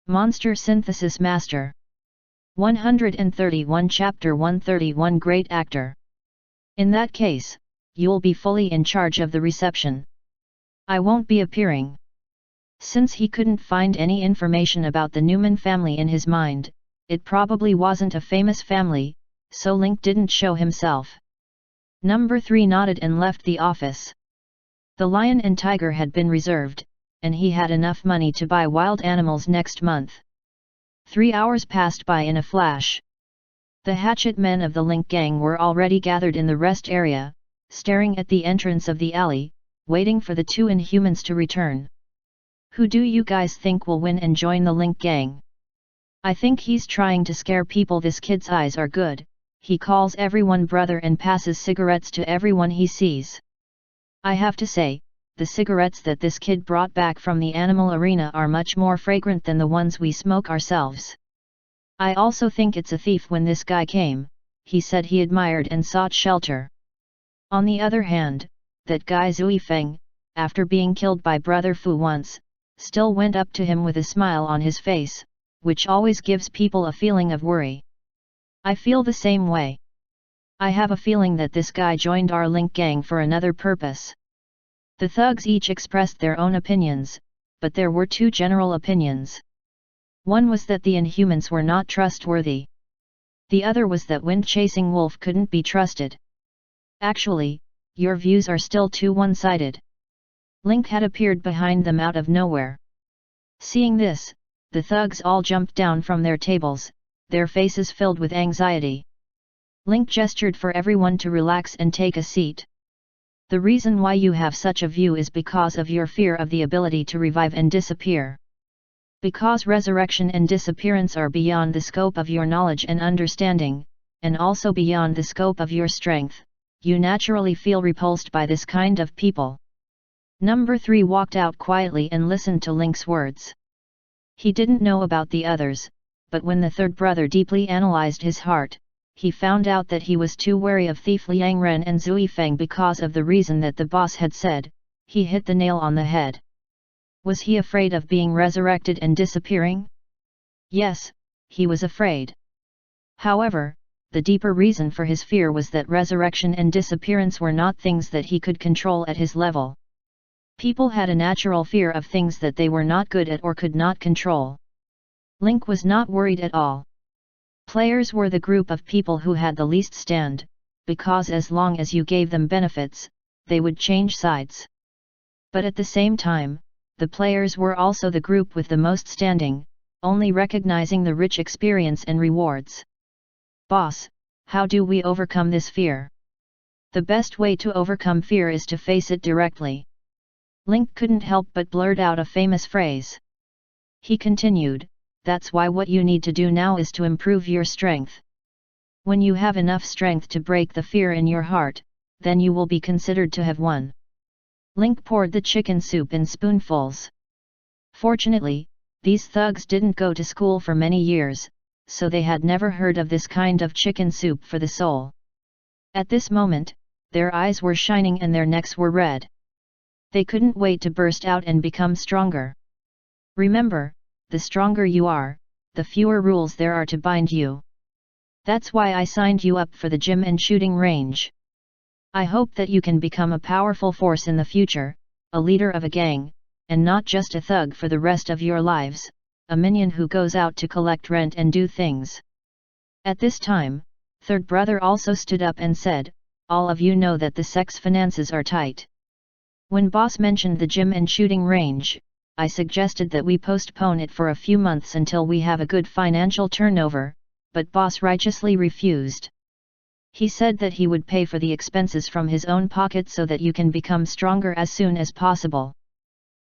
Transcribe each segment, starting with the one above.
Monster Synthesis Master. 131 Chapter 131 Great Actor. In that case, you'll be fully in charge of the reception. I won't be appearing. Since he couldn't find any information about the Newman family in his mind, it probably wasn't a famous family, so Link didn't show himself. Number 3 nodded and left the office. The lion and tiger had been reserved, and he had enough money to buy wild animals next month. 3 hours passed by in a flash. The hatchet men of the Link gang were already gathered in the rest area, staring at the entrance of the alley, waiting for the two Inhumans to return. Who do you guys think will win and join the Link gang? I think he's trying to scare people. This kid's eyes are good, he calls everyone brother and passes cigarettes to everyone he sees. I have to say, the cigarettes that this kid brought back from the animal arena are much more fragrant than the ones we smoke ourselves. I also think it's a thief. When this guy came, he said he admired and sought shelter. On the other hand, that guy Zui Feng, after being killed by Brother Fu once, still went up to him with a smile on his face, which always gives people a feeling of worry. I feel the same way. I have a feeling that this guy joined our Link gang for another purpose. The thugs each expressed their own opinions, but there were two general opinions. One was that the Inhumans were not trustworthy. The other was that wind-chasing wolf couldn't be trusted. Actually, your views are still too one-sided. Link had appeared behind them out of nowhere. Seeing this, the thugs all jumped down from their tables, their faces filled with anxiety. Link gestured for everyone to relax and take a seat. The reason why you have such a view is because of your fear of the ability to revive and disappear. Because resurrection and disappearance are beyond the scope of your knowledge and understanding, and also beyond the scope of your strength, you naturally feel repulsed by this kind of people. Number 3 walked out quietly and listened to Link's words. He didn't know about the others, but when the third brother deeply analyzed his heart, he found out that he was too wary of Thief Liang Ren and Zui Feng because of the reason that the boss had said. He hit the nail on the head. Was he afraid of being resurrected and disappearing? Yes, he was afraid. However, the deeper reason for his fear was that resurrection and disappearance were not things that he could control at his level. People had a natural fear of things that they were not good at or could not control. Link was not worried at all. Players were the group of people who had the least stand, because as long as you gave them benefits, they would change sides. But at the same time, the players were also the group with the most standing, only recognizing the rich experience and rewards. Boss, how do we overcome this fear? The best way to overcome fear is to face it directly. Link couldn't help but blurt out a famous phrase. He continued, that's why what you need to do now is to improve your strength. When you have enough strength to break the fear in your heart, then you will be considered to have won. Link poured the chicken soup in spoonfuls. Fortunately, these thugs didn't go to school for many years, so they had never heard of this kind of chicken soup for the soul. At this moment, their eyes were shining and their necks were red. They couldn't wait to burst out and become stronger. Remember, the stronger you are, the fewer rules there are to bind you. That's why I signed you up for the gym and shooting range. I hope that you can become a powerful force in the future, a leader of a gang, and not just a thug for the rest of your lives, a minion who goes out to collect rent and do things. At this time, third brother also stood up and said, all of you know that the sex finances are tight. When boss mentioned the gym and shooting range, I suggested that we postpone it for a few months until we have a good financial turnover, but boss righteously refused. He said that he would pay for the expenses from his own pocket so that you can become stronger as soon as possible.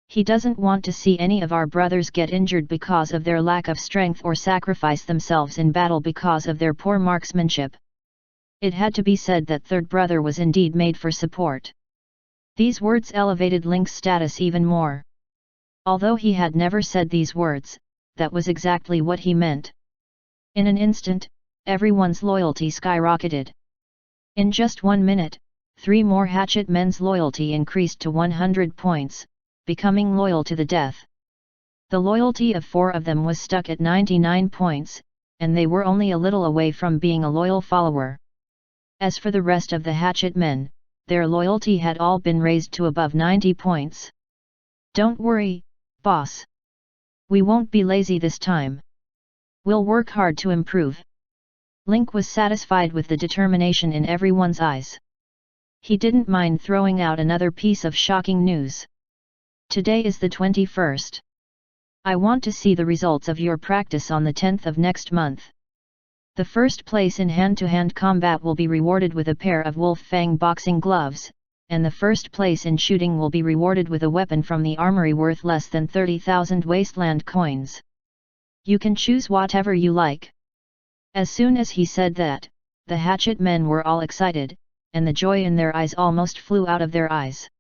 He doesn't want to see any of our brothers get injured because of their lack of strength or sacrifice themselves in battle because of their poor marksmanship. It had to be said that third brother was indeed made for support. These words elevated Link's status even more. Although he had never said these words, that was exactly what he meant. In an instant, everyone's loyalty skyrocketed. In just 1 minute, 3 more hatchet men's loyalty increased to 100 points, becoming loyal to the death. The loyalty of 4 of them was stuck at 99 points, and they were only a little away from being a loyal follower. As for the rest of the hatchet men, their loyalty had all been raised to above 90 points. Don't worry, boss. We won't be lazy this time. We'll work hard to improve. Link was satisfied with the determination in everyone's eyes. He didn't mind throwing out another piece of shocking news. Today is the 21st. I want to see the results of your practice on the 10th of next month. The first place in hand-to-hand combat will be rewarded with a pair of wolf fang boxing gloves, and the first place in shooting will be rewarded with a weapon from the armory worth less than 30,000 wasteland coins. You can choose whatever you like. As soon as he said that, the hatchet men were all excited, and the joy in their eyes almost flew out of their eyes.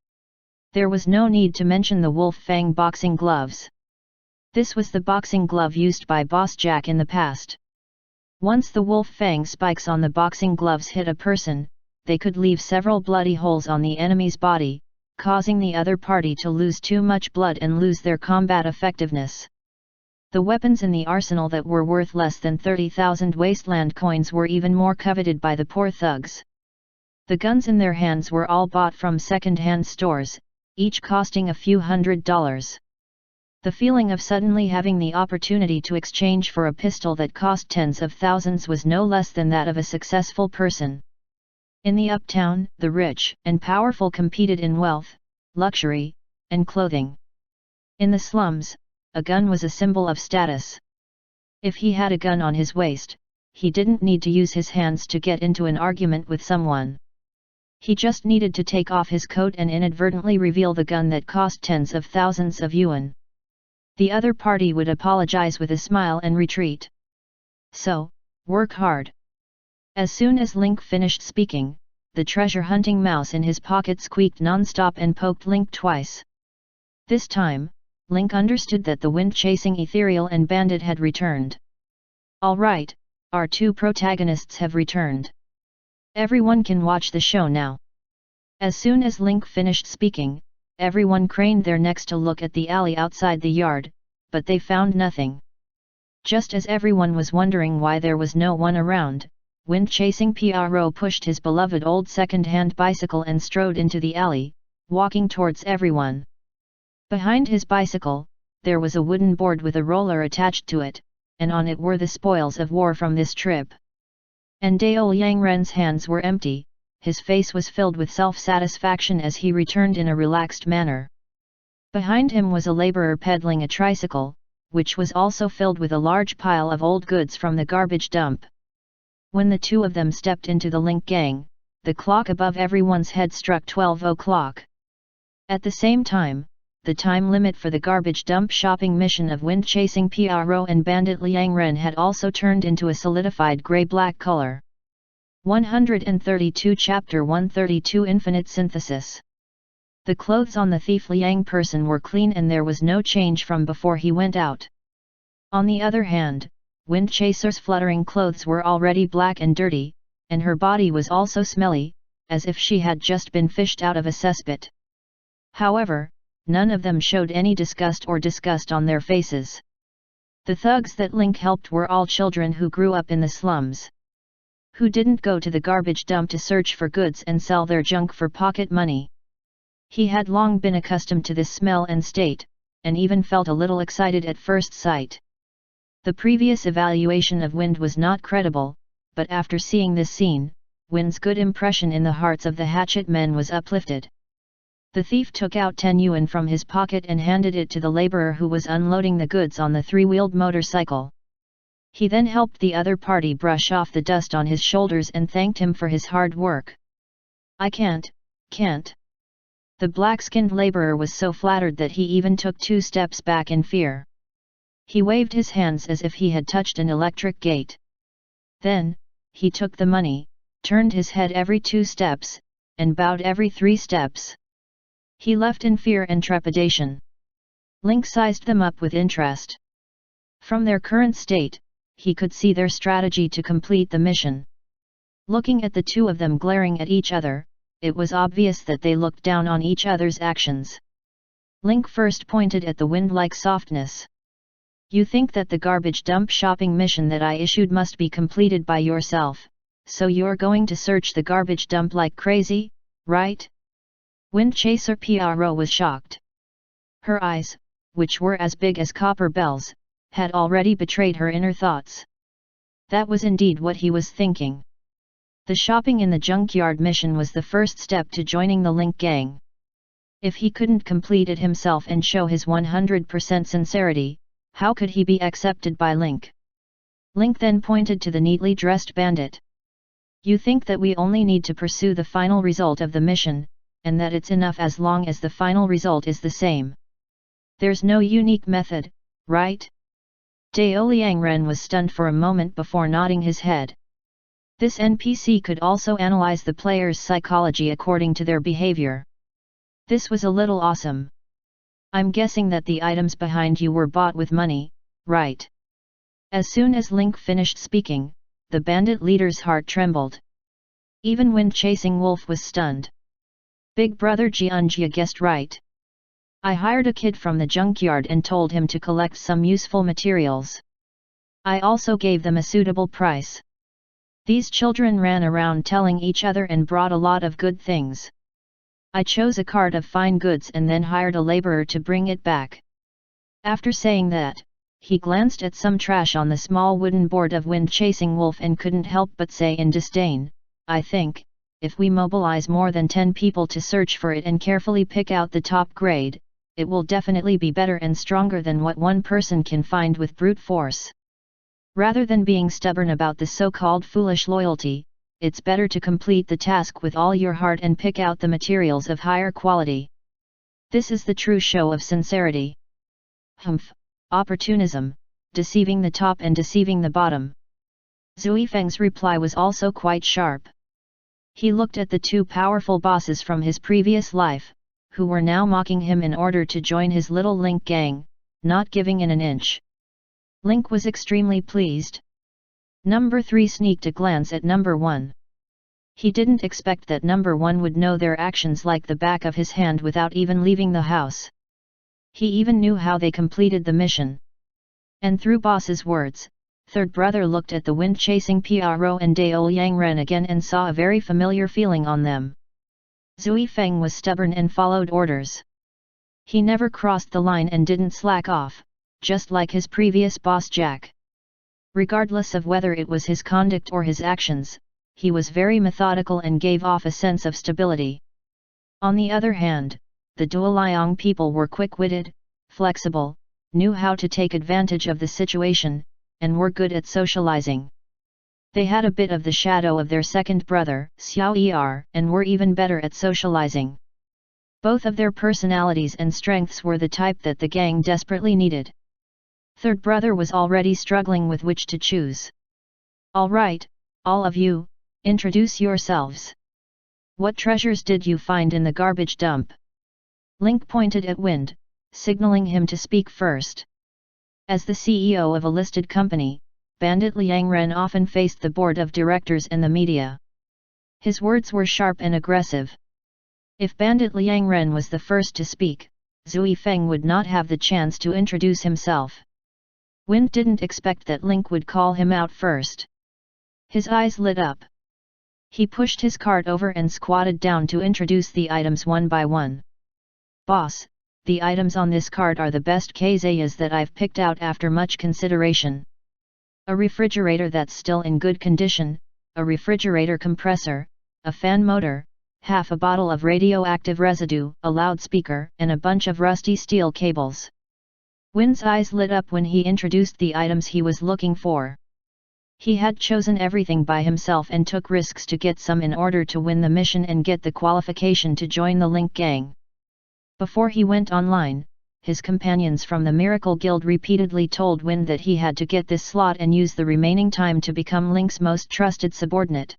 There was no need to mention the wolf fang boxing gloves. This was the boxing glove used by Boss Jack in the past. Once the wolf fang spikes on the boxing gloves hit a person, they could leave several bloody holes on the enemy's body, causing the other party to lose too much blood and lose their combat effectiveness. The weapons in the arsenal that were worth less than 30,000 wasteland coins were even more coveted by the poor thugs. The guns in their hands were all bought from second-hand stores, each costing a few $100s. The feeling of suddenly having the opportunity to exchange for a pistol that cost tens of thousands was no less than that of a successful person. In the uptown, the rich and powerful competed in wealth, luxury, and clothing. In the slums, a gun was a symbol of status. If he had a gun on his waist, he didn't need to use his hands to get into an argument with someone. He just needed to take off his coat and inadvertently reveal the gun that cost tens of thousands of yuan. The other party would apologize with a smile and retreat. So, work hard. As soon as Link finished speaking, the treasure-hunting mouse in his pocket squeaked non-stop and poked Link twice. This time, Link understood that the wind-chasing ethereal and bandit had returned. Alright, our 2 protagonists have returned. Everyone can watch the show now. As soon as Link finished speaking, everyone craned their necks to look at the alley outside the yard, but they found nothing. Just as everyone was wondering why there was no one around, wind-chasing Pro pushed his beloved old second-hand bicycle and strode into the alley, walking towards everyone. Behind his bicycle, there was a wooden board with a roller attached to it, and on it were the spoils of war from this trip. And Dao Yangren's hands were empty. His face was filled with self-satisfaction as he returned in a relaxed manner. Behind him was a laborer peddling a tricycle, which was also filled with a large pile of old goods from the garbage dump. When the 2 of them stepped into the Link gang, the clock above everyone's head struck 12 o'clock. At the same time, the time limit for the garbage dump shopping mission of wind-chasing Pro and bandit Liang Ren had also turned into a solidified grey-black color. 132 Chapter 132 Infinite Synthesis. The clothes on the thief Liang person were clean and there was no change from before he went out. On the other hand, Wind Chaser's fluttering clothes were already black and dirty, and her body was also smelly, as if she had just been fished out of a cesspit. However, none of them showed any disgust on their faces. The thugs that Link helped were all children who grew up in the slums. Who didn't go to the garbage dump to search for goods and sell their junk for pocket money. He had long been accustomed to this smell and state, and even felt a little excited at first sight. The previous evaluation of Wind was not credible, but after seeing this scene, Wind's good impression in the hearts of the hatchet men was uplifted. The thief took out 10 yuan from his pocket and handed it to the laborer who was unloading the goods on the 3-wheeled motorcycle. He then helped the other party brush off the dust on his shoulders and thanked him for his hard work. "I can't. The black-skinned laborer was so flattered that he even took 2 steps back in fear. He waved his hands as if he had touched an electric gate. Then, he took the money, turned his head every 2 steps, and bowed every 3 steps. He left in fear and trepidation. Link sized them up with interest. From their current state, he could see their strategy to complete the mission. Looking at the 2 of them glaring at each other, it was obvious that they looked down on each other's actions. Link first pointed at the wind-like softness. You think that the garbage dump shopping mission that I issued must be completed by yourself, so you're going to search the garbage dump like crazy, right? Wind Chaser Pro was shocked. Her eyes, which were as big as copper bells, had already betrayed her inner thoughts. That was indeed what he was thinking. The shopping in the junkyard mission was the first step to joining the Link gang. If he couldn't complete it himself and show his 100% sincerity, how could he be accepted by Link? Link then pointed to the neatly dressed bandit. You think that we only need to pursue the final result of the mission, and that it's enough as long as the final result is the same. There's no unique method, right? Dao Liangren was stunned for a moment before nodding his head. This NPC could also analyze the player's psychology according to their behavior. This was a little awesome. I'm guessing that the items behind you were bought with money, right? As soon as Link finished speaking, the bandit leader's heart trembled. Even Wind Chasing Wolf was stunned. Big brother Jianjia guessed right. I hired a kid from the junkyard and told him to collect some useful materials. I also gave them a suitable price. These children ran around telling each other and brought a lot of good things. I chose a cart of fine goods and then hired a laborer to bring it back. After saying that, he glanced at some trash on the small wooden board of Wind Chasing Wolf and couldn't help but say in disdain, I think, if we mobilize more than 10 people to search for it and carefully pick out the top grade, it will definitely be better and stronger than what one person can find with brute force. Rather than being stubborn about the so-called foolish loyalty, it's better to complete the task with all your heart and pick out the materials of higher quality. This is the true show of sincerity. Humph, opportunism, deceiving the top and deceiving the bottom. Zui Feng's reply was also quite sharp. He looked at the two powerful bosses from his previous life, who were now mocking him in order to join his little Link gang, not giving in an inch. Link was extremely pleased. Number 3 sneaked a glance at Number 1. He didn't expect that Number 1 would know their actions like the back of his hand without even leaving the house. He even knew how they completed the mission. And through boss's words, third brother looked at the Wind Chasing Pro and Dao Liangren again and saw a very familiar feeling on them. Zui Feng was stubborn and followed orders. He never crossed the line and didn't slack off, just like his previous boss Jack. Regardless of whether it was his conduct or his actions, he was very methodical and gave off a sense of stability. On the other hand, the Duoliang people were quick-witted, flexible, knew how to take advantage of the situation, and were good at socializing. They had a bit of the shadow of their second brother, Xiao Er, and were even better at socializing. Both of their personalities and strengths were the type that the gang desperately needed. Third brother was already struggling with which to choose. All right, all of you, introduce yourselves. What treasures did you find in the garbage dump? Link pointed at Wind, signaling him to speak first. As the CEO of a listed company, Bandit Liangren often faced the board of directors and the media. His words were sharp and aggressive. If Bandit Liangren was the first to speak, Zui Feng would not have the chance to introduce himself. Wind didn't expect that Link would call him out first. His eyes lit up. He pushed his cart over and squatted down to introduce the items one by one. Boss, the items on this cart are the best kazayas that I've picked out after much consideration. A refrigerator that's still in good condition, a refrigerator compressor, a fan motor, half a bottle of radioactive residue, a loudspeaker, and a bunch of rusty steel cables. Wind's eyes lit up when he introduced the items he was looking for. He had chosen everything by himself and took risks to get some in order to win the mission and get the qualification to join the Link gang. Before he went online, his companions from the Miracle Guild repeatedly told Wind that he had to get this slot and use the remaining time to become Link's most trusted subordinate.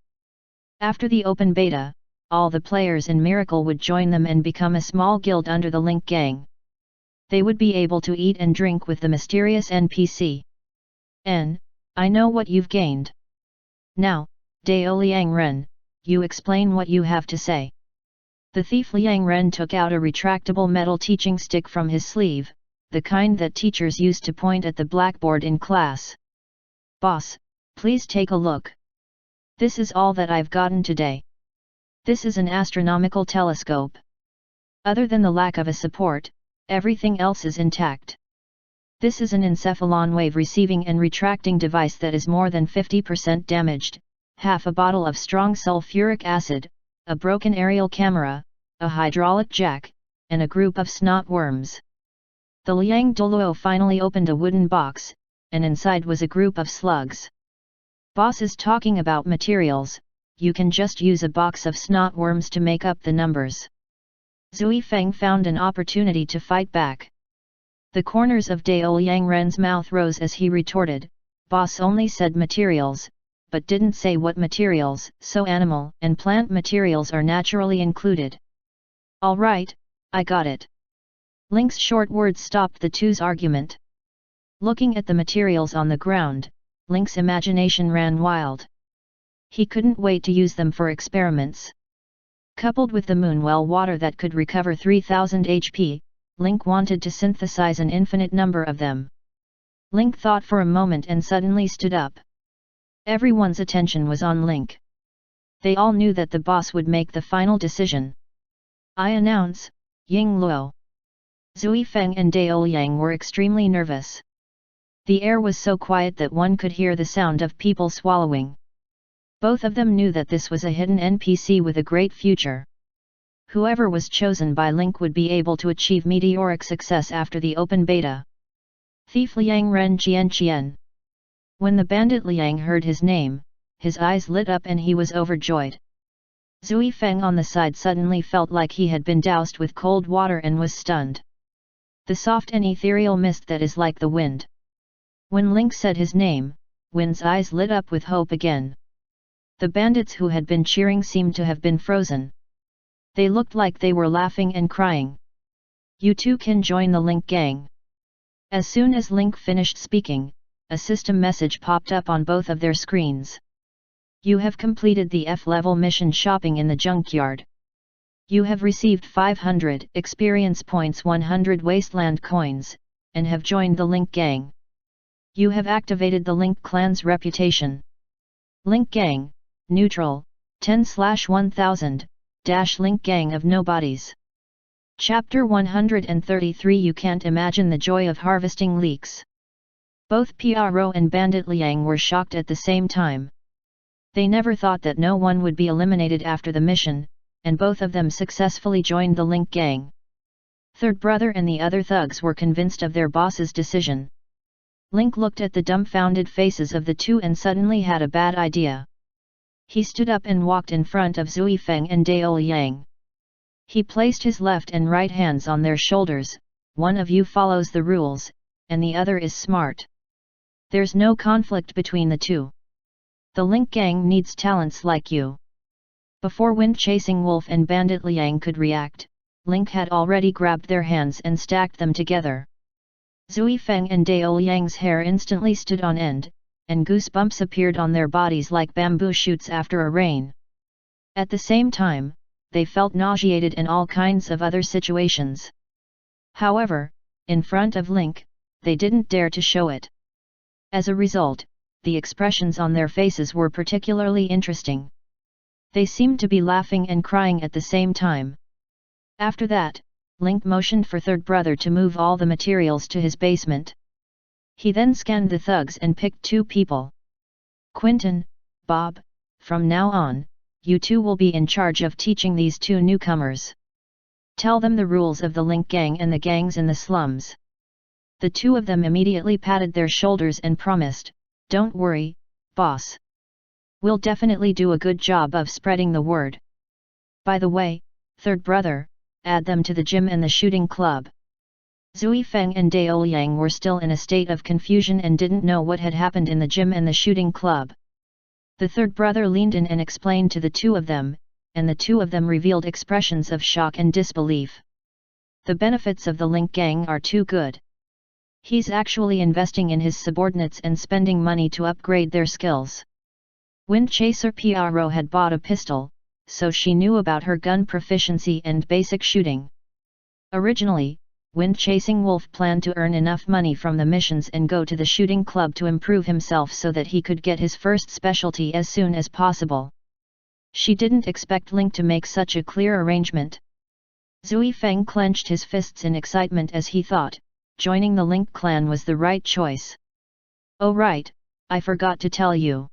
After the open beta, all the players in Miracle would join them and become a small guild under the Link gang. They would be able to eat and drink with the mysterious NPC. I know what you've gained. Now, Dao Liangren, you explain what you have to say. The thief Liangren took out a retractable metal teaching stick from his sleeve, the kind that teachers used to point at the blackboard in class. "Boss, please take a look. This is all that I've gotten today. This is an astronomical telescope. Other than the lack of a support, everything else is intact. This is an encephalon wave receiving and retracting device that is more than 50% damaged, half a bottle of strong sulfuric acid, a broken aerial camera, a hydraulic jack, and a group of snot worms." The Liang Doluo finally opened a wooden box, and inside was a group of slugs. "Boss is talking about materials, you can just use a box of snot worms to make up the numbers." Zui Feng found an opportunity to fight back. The corners of Dao Liangren's mouth rose as he retorted, "Boss only said materials, but didn't say what materials, so animal and plant materials are naturally included." "All right, I got it." Link's short words stopped the two's argument. Looking at the materials on the ground, Link's imagination ran wild. He couldn't wait to use them for experiments. Coupled with the moonwell water that could recover 3000 HP, Link wanted to synthesize an infinite number of them. Link thought for a moment and suddenly stood up. Everyone's attention was on Link. They all knew that the boss would make the final decision. "I announce, Ying Luo." Zui Feng and Dao Liang were extremely nervous. The air was so quiet that one could hear the sound of people swallowing. Both of them knew that this was a hidden NPC with a great future. Whoever was chosen by Link would be able to achieve meteoric success after the open beta. Thief Liang Ren Qian. When the bandit Liang heard his name, his eyes lit up and he was overjoyed. Zui Feng on the side suddenly felt like he had been doused with cold water and was stunned. The soft and ethereal mist that is like the wind. When Link said his name, Win's eyes lit up with hope again. The bandits who had been cheering seemed to have been frozen. They looked like they were laughing and crying. "You too can join the Link gang." As soon as Link finished speaking, a system message popped up on both of their screens. "You have completed the F-level mission shopping in the junkyard. You have received 500 experience points, 100 wasteland coins, and have joined the Link gang. You have activated the Link clan's reputation. Link gang, neutral, 10/1000, Link gang of nobodies." Chapter 133. You can't imagine the joy of harvesting leeks. Both Pro and Bandit Liang were shocked at the same time. They never thought that no one would be eliminated after the mission, and both of them successfully joined the Link gang. Third Brother and the other thugs were convinced of their boss's decision. Link looked at the dumbfounded faces of the two and suddenly had a bad idea. He stood up and walked in front of Zui Feng and Dao Liang. He placed his left and right hands on their shoulders. "One of you follows the rules, and the other is smart. There's no conflict between the two. The Link gang needs talents like you." Before Wind-Chasing Wolf and Bandit Liang could react, Link had already grabbed their hands and stacked them together. Zui Feng and Dao Liang's hair instantly stood on end, and goosebumps appeared on their bodies like bamboo shoots after a rain. At the same time, they felt nauseated in all kinds of other situations. However, in front of Link, they didn't dare to show it. As a result, the expressions on their faces were particularly interesting. They seemed to be laughing and crying at the same time. After that, Link motioned for Third Brother to move all the materials to his basement. He then scanned the thugs and picked two people. "Quinton, Bob, from now on, you two will be in charge of teaching these two newcomers. Tell them the rules of the Link gang and the gangs in the slums." The two of them immediately patted their shoulders and promised, "Don't worry, boss. We'll definitely do a good job of spreading the word. By the way, Third Brother, add them to the gym and the shooting club." Zui Feng and Dao Liang were still in a state of confusion and didn't know what had happened in the gym and the shooting club. The Third Brother leaned in and explained to the two of them, and the two of them revealed expressions of shock and disbelief. The benefits of the Link gang are too good. He's actually investing in his subordinates and spending money to upgrade their skills. Wind Chaser Pro had bought a pistol, so she knew about her gun proficiency and basic shooting. Originally, Wind-Chasing Wolf planned to earn enough money from the missions and go to the shooting club to improve himself so that he could get his first specialty as soon as possible. She didn't expect Link to make such a clear arrangement. Zui Feng clenched his fists in excitement as he thought, joining the Link clan was the right choice. Oh right, I forgot to tell you.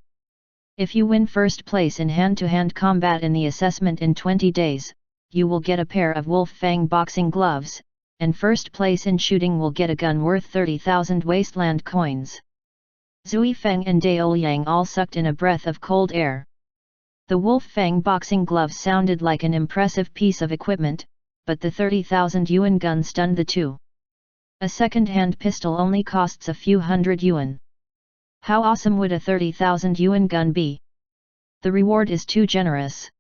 If you win first place in hand-to-hand combat in the assessment in 20 days, you will get a pair of Wolf Fang boxing gloves, and first place in shooting will get a gun worth 30,000 wasteland coins. Zui Feng and Dao Liang all sucked in a breath of cold air. The Wolf Fang boxing gloves sounded like an impressive piece of equipment, but the 30,000 yuan gun stunned the two. A second-hand pistol only costs a few hundred yuan. How awesome would a 30,000 yuan gun be? The reward is too generous.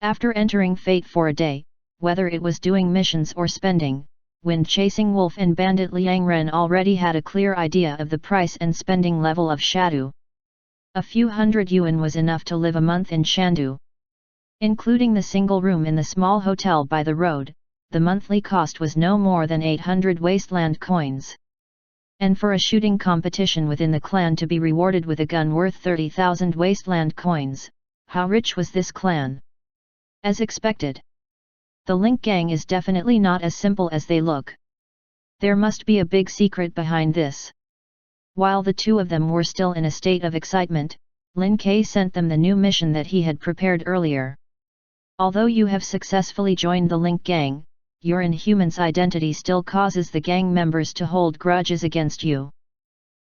After entering Fate for a day, whether it was doing missions or spending, Wind-Chasing Wolf and Bandit Liang Ren already had a clear idea of the price and spending level of Shandu. A few hundred yuan was enough to live a month in Shandu. Including the single room in the small hotel by the road, the monthly cost was no more than 800 wasteland coins. And for a shooting competition within the clan to be rewarded with a gun worth 30,000 wasteland coins, how rich was this clan? As expected. The Link gang is definitely not as simple as they look. There must be a big secret behind this. While the two of them were still in a state of excitement, Lin Ke sent them the new mission that he had prepared earlier. Although you have successfully joined the Link gang, your Inhuman's identity still causes the gang members to hold grudges against you.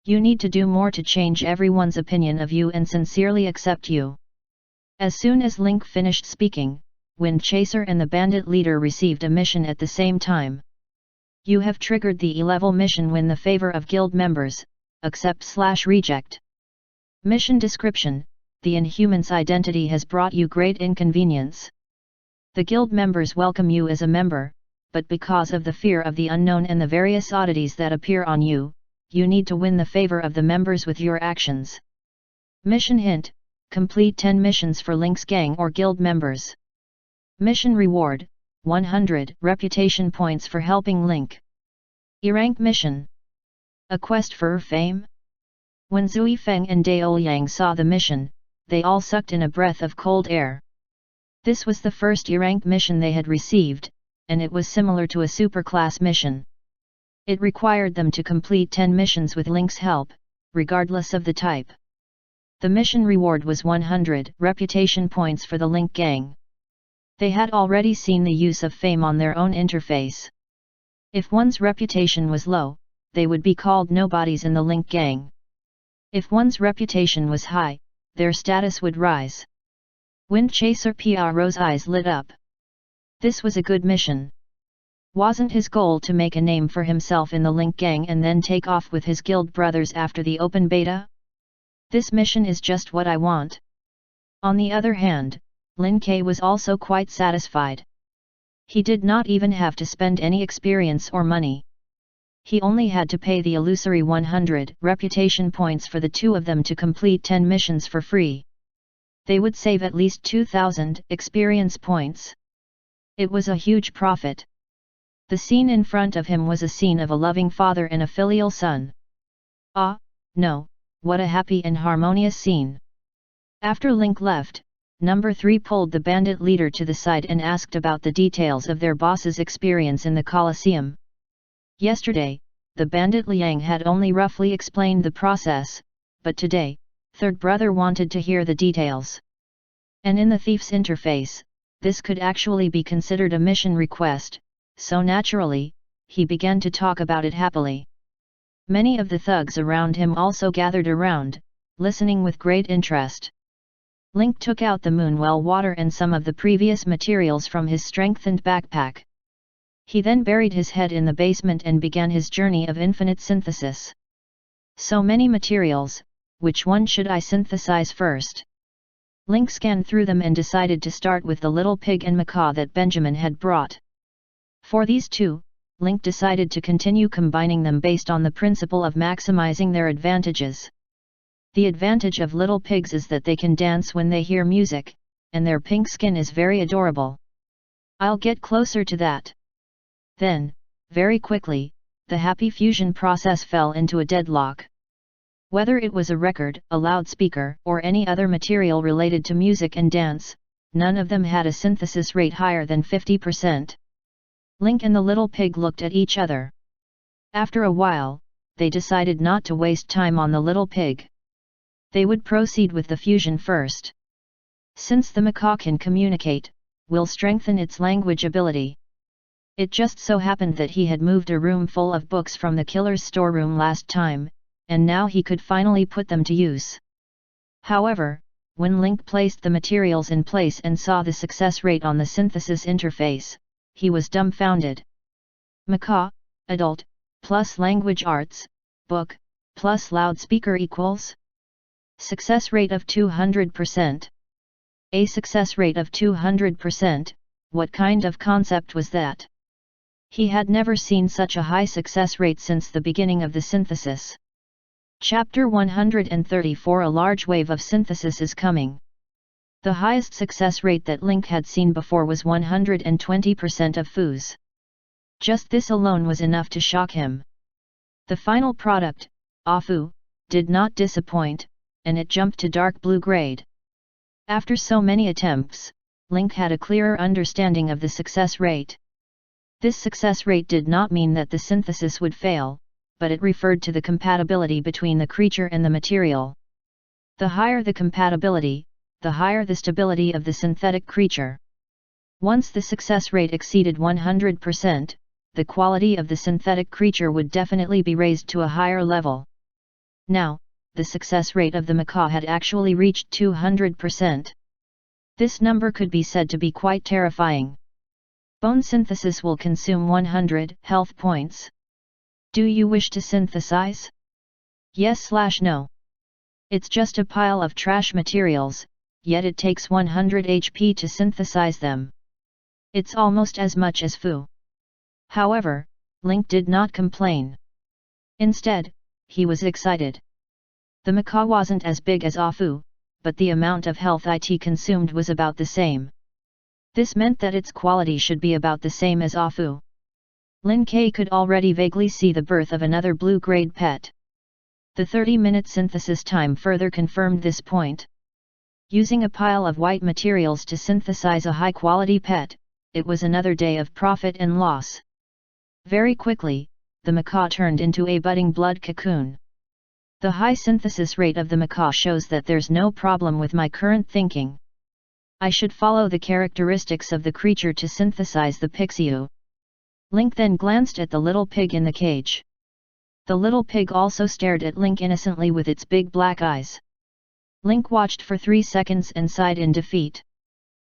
You need to do more to change everyone's opinion of you and sincerely accept you. As soon as Link finished speaking, Wind Chaser and the bandit leader received a mission at the same time. You have triggered the E-level mission Win the favor of guild members, accept/reject. Mission description: the Inhuman's identity has brought you great inconvenience. The guild members welcome you as a member, but because of the fear of the unknown and the various oddities that appear on you, you need to win the favor of the members with your actions. Mission hint: complete 10 missions for Link's gang or guild members. Mission reward: 100 reputation points for helping Link. E-rank mission: a quest for fame? When Zui Feng and Dao Liang saw the mission, they all sucked in a breath of cold air. This was the first E-rank mission they had received, and it was similar to a superclass mission. It required them to complete 10 missions with Link's help, regardless of the type. The mission reward was 100 reputation points for the Link gang. They had already seen the use of fame on their own interface. If one's reputation was low, they would be called nobodies in the Link gang. If one's reputation was high, their status would rise. Wind Chaser Pro's eyes lit up. This was a good mission. Wasn't his goal to make a name for himself in the Link gang and then take off with his guild brothers after the open beta? This mission is just what I want. On the other hand, Lin Ke was also quite satisfied. He did not even have to spend any experience or money. He only had to pay the illusory 100 reputation points for the two of them to complete 10 missions for free. They would save at least 2,000 experience points. It was a huge profit. The scene in front of him was a scene of a loving father and a filial son. Ah, no, what a happy and harmonious scene. After Link left, Number 3 pulled the bandit leader to the side and asked about the details of their boss's experience in the Colosseum. Yesterday, the bandit Liang had only roughly explained the process, but today, third brother wanted to hear the details. And in the thief's interface, this could actually be considered a mission request, so naturally, he began to talk about it happily. Many of the thugs around him also gathered around, listening with great interest. Link took out the moonwell water and some of the previous materials from his strengthened backpack. He then buried his head in the basement and began his journey of infinite synthesis. So many materials, which one should I synthesize first? Link scanned through them and decided to start with the little pig and macaw that Benjamin had brought. For these two, Link decided to continue combining them based on the principle of maximizing their advantages. The advantage of little pigs is that they can dance when they hear music, and their pink skin is very adorable. I'll get closer to that. Then, Very quickly, the happy fusion process fell into a deadlock. Whether it was a record, a loudspeaker, or any other material related to music and dance, none of them had a synthesis rate higher than 50%. Link and the little pig looked at each other. After a while, they decided not to waste time on the little pig. They would proceed with the fusion first. Since the macaw can communicate, we'll strengthen its language ability. It just so happened that he had moved a room full of books from the killer's storeroom last time, and now he could finally put them to use. However, when Link placed the materials in place and saw the success rate on the synthesis interface, he was dumbfounded. Macaw, adult, plus language arts, book, plus loudspeaker equals success rate of 200%. A success rate of 200%, what kind of concept was that? He had never seen such a high success rate since the beginning of the synthesis. Chapter 134 A large wave of synthesis is coming. The highest success rate that Link had seen before was 120% of foos. Just this alone was enough to shock him. The final product, Afu, did not disappoint, and it jumped to dark blue grade. After so many attempts, Link had a clearer understanding of the success rate. This success rate did not mean that the synthesis would fail, but it referred to the compatibility between the creature and the material. The higher the compatibility, the higher the stability of the synthetic creature. Once the success rate exceeded 100%, the quality of the synthetic creature would definitely be raised to a higher level. Now, the success rate of the macaw had actually reached 200%. This number could be said to be quite terrifying. Bone synthesis will consume 100 health points. Do you wish to synthesize? Yes/no. It's just a pile of trash materials, yet it takes 100 HP to synthesize them. It's almost as much as Fu. However, Link did not complain. Instead, he was excited. The macaw wasn't as big as Afu, but the amount of health it consumed was about the same. This meant that its quality should be about the same as Afu. Lin Ke could already vaguely see the birth of another blue-grade pet. The 30-minute synthesis time further confirmed this point. Using a pile of white materials to synthesize a high-quality pet, it was another day of profit and loss. Very quickly, the macaw turned into a budding blood cocoon. The high synthesis rate of the macaw shows that there's no problem with my current thinking. I should follow the characteristics of the creature to synthesize the Pixiu. Link then glanced at the little pig in the cage. The little pig also stared at Link innocently with its big black eyes. Link watched for 3 seconds and sighed in defeat.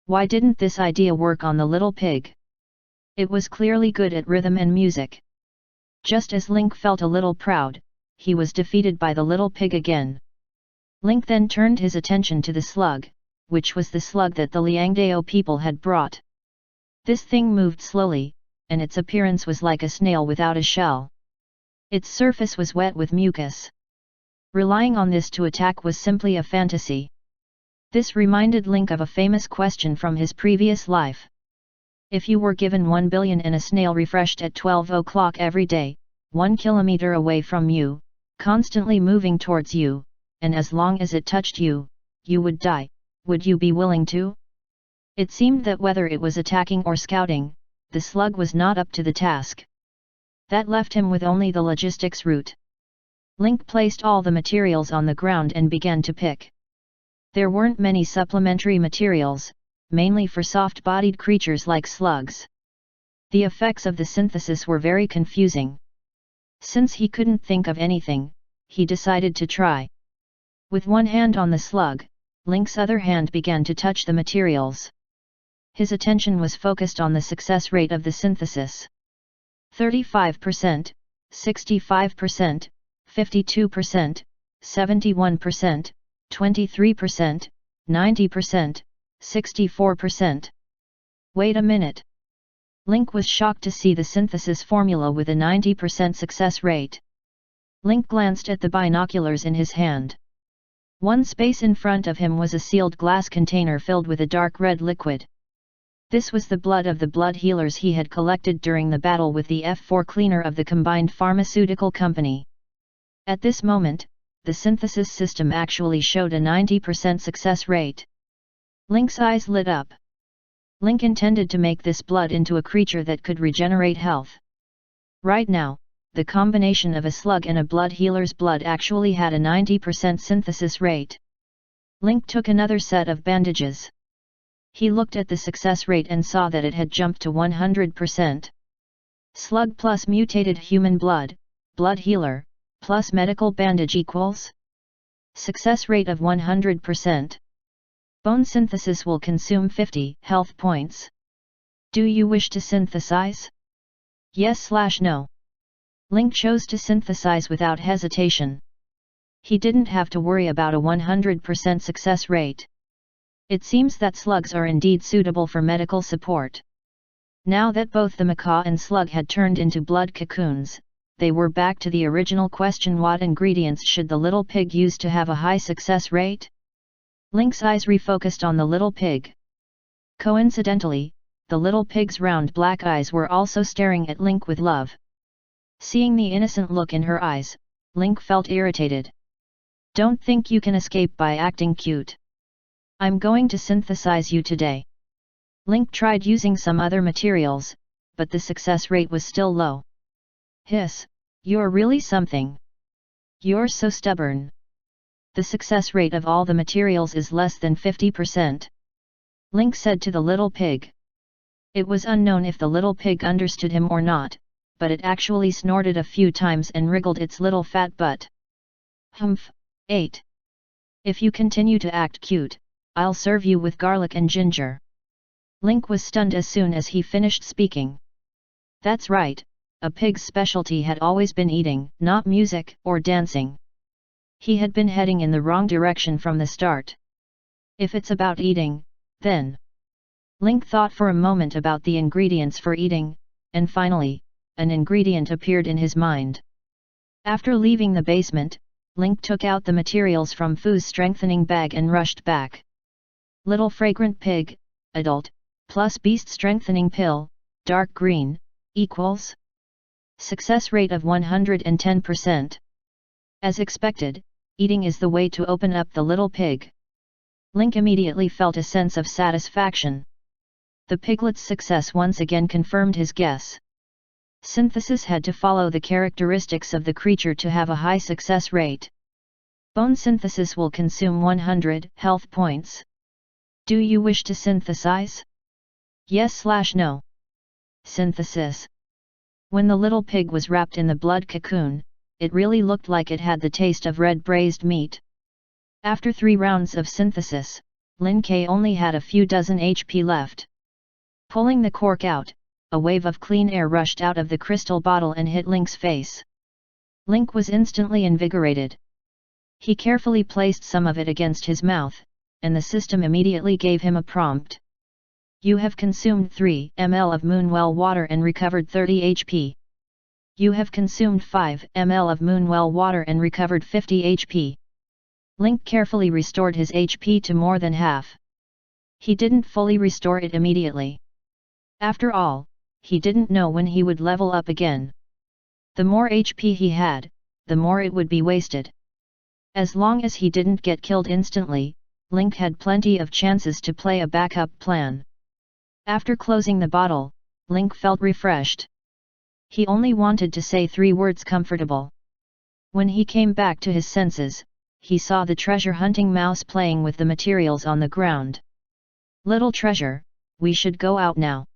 Why didn't this idea work on the little pig? It was clearly good at rhythm and music. Just as Link felt a little proud, he was defeated by the little pig again. Link then turned his attention to the slug, which was the slug that the Liangdao people had brought. This thing moved slowly, and its appearance was like a snail without a shell. Its surface was wet with mucus. Relying on this to attack was simply a fantasy. This reminded Link of a famous question from his previous life. If you were given 1 billion and a snail refreshed at 12 o'clock every day, 1 kilometer away from you, constantly moving towards you, and as long as it touched you, you would die, would you be willing to? It seemed that whether it was attacking or scouting, the slug was not up to the task. That left him with only the logistics route. Link placed all the materials on the ground and began to pick. There weren't many supplementary materials, mainly for soft-bodied creatures like slugs. The effects of the synthesis were very confusing. Since he couldn't think of anything, he decided to try. With one hand on the slug, Link's other hand began to touch the materials. His attention was focused on the success rate of the synthesis. 35%, 65%, 52%, 71%, 23%, 90%, 64%. Wait a minute. Link was shocked to see the synthesis formula with a 90% success rate. Link glanced at the binoculars in his hand. One space in front of him was a sealed glass container filled with a dark red liquid. This was the blood of the blood healers he had collected during the battle with the F4 cleaner of the combined pharmaceutical company. At this moment, the synthesis system actually showed a 90% success rate. Link's eyes lit up. Link intended to make this blood into a creature that could regenerate health. Right now, the combination of a slug and a blood healer's blood actually had a 90% synthesis rate. Link took another set of bandages. He looked at the success rate and saw that it had jumped to 100%. Slug plus mutated human blood, blood healer, plus medical bandage equals success rate of 100%. Bone synthesis will consume 50 health points. Do you wish to synthesize? Yes/no. Link chose to synthesize without hesitation. He didn't have to worry about a 100% success rate. It seems that slugs are indeed suitable for medical support. Now that both the macaw and slug had turned into blood cocoons, they were back to the original question: what ingredients should the little pig use to have a high success rate? Link's eyes refocused on the little pig. Coincidentally, the little pig's round black eyes were also staring at Link with love. Seeing the innocent look in her eyes, Link felt irritated. Don't think you can escape by acting cute. I'm going to synthesize you today. Link tried using some other materials, but the success rate was still low. Hiss, you're really something. You're so stubborn. The success rate of all the materials is less than 50%. Link said to the little pig. It was unknown if the little pig understood him or not, but it actually snorted a few times and wriggled its little fat butt. Humph, 8. If you continue to act cute, I'll serve you with garlic and ginger. Link was stunned as soon as he finished speaking. That's right, a pig's specialty had always been eating, not music or dancing. He had been heading in the wrong direction from the start. If it's about eating, then... Link thought for a moment about the ingredients for eating, and finally, an ingredient appeared in his mind. After leaving the basement, Link took out the materials from Fu's strengthening bag and rushed back. Little fragrant pig, adult, plus beast strengthening pill, dark green, equals success rate of 110%. As expected, eating is the way to open up the little pig. Link immediately felt a sense of satisfaction. The piglet's success once again confirmed his guess. Synthesis had to follow the characteristics of the creature to have a high success rate. Bone synthesis will consume 100 health points. Do you wish to synthesize? Yes/no. Synthesis. When the little pig was wrapped in the blood cocoon, it really looked like it had the taste of red braised meat. After 3 rounds of synthesis, Lin Ke only had a few dozen HP left. Pulling the cork out, a wave of clean air rushed out of the crystal bottle and hit Link's face. Link was instantly invigorated. He carefully placed some of it against his mouth, and the system immediately gave him a prompt. You have consumed 3 ml of Moonwell water and recovered 30 HP. You have consumed 5 ml of Moonwell water and recovered 50 HP. Link carefully restored his HP to more than half. He didn't fully restore it immediately. After all, he didn't know when he would level up again. The more HP he had, the more it would be wasted. As long as he didn't get killed instantly, Link had plenty of chances to play a backup plan. After closing the bottle, Link felt refreshed. He only wanted to say 3 words: comfortable. When he came back to his senses, he saw the treasure-hunting mouse playing with the materials on the ground. Little treasure, we should go out now.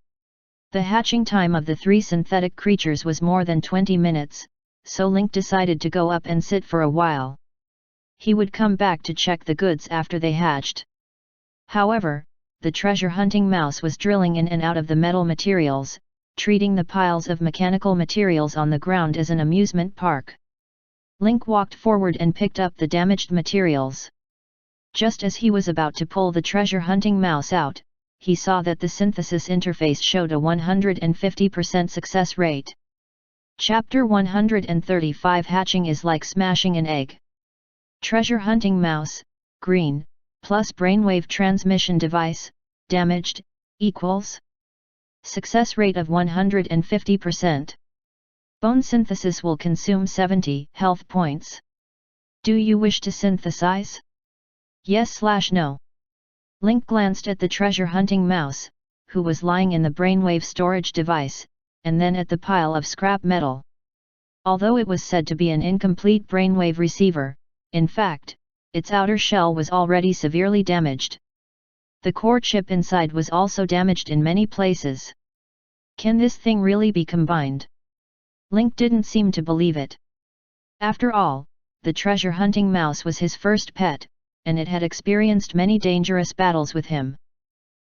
The hatching time of the 3 synthetic creatures was more than 20 minutes, so Link decided to go up and sit for a while. He would come back to check the goods after they hatched. However, the treasure-hunting mouse was drilling in and out of the metal materials, treating the piles of mechanical materials on the ground as an amusement park. Link walked forward and picked up the damaged materials. Just as he was about to pull the treasure-hunting mouse out, he saw that the synthesis interface showed a 150% success rate. Chapter 135 Hatching is like smashing an egg. Treasure hunting mouse, green, plus brainwave transmission device, damaged, equals Success rate of 150%. Bone synthesis will consume 70 health points. Do you wish to synthesize? Yes/no. Link glanced at the treasure-hunting mouse, who was lying in the brainwave storage device, and then at the pile of scrap metal. Although it was said to be an incomplete brainwave receiver, in fact, its outer shell was already severely damaged. The core chip inside was also damaged in many places. Can this thing really be combined? Link didn't seem to believe it. After all, the treasure-hunting mouse was his first pet, and it had experienced many dangerous battles with him.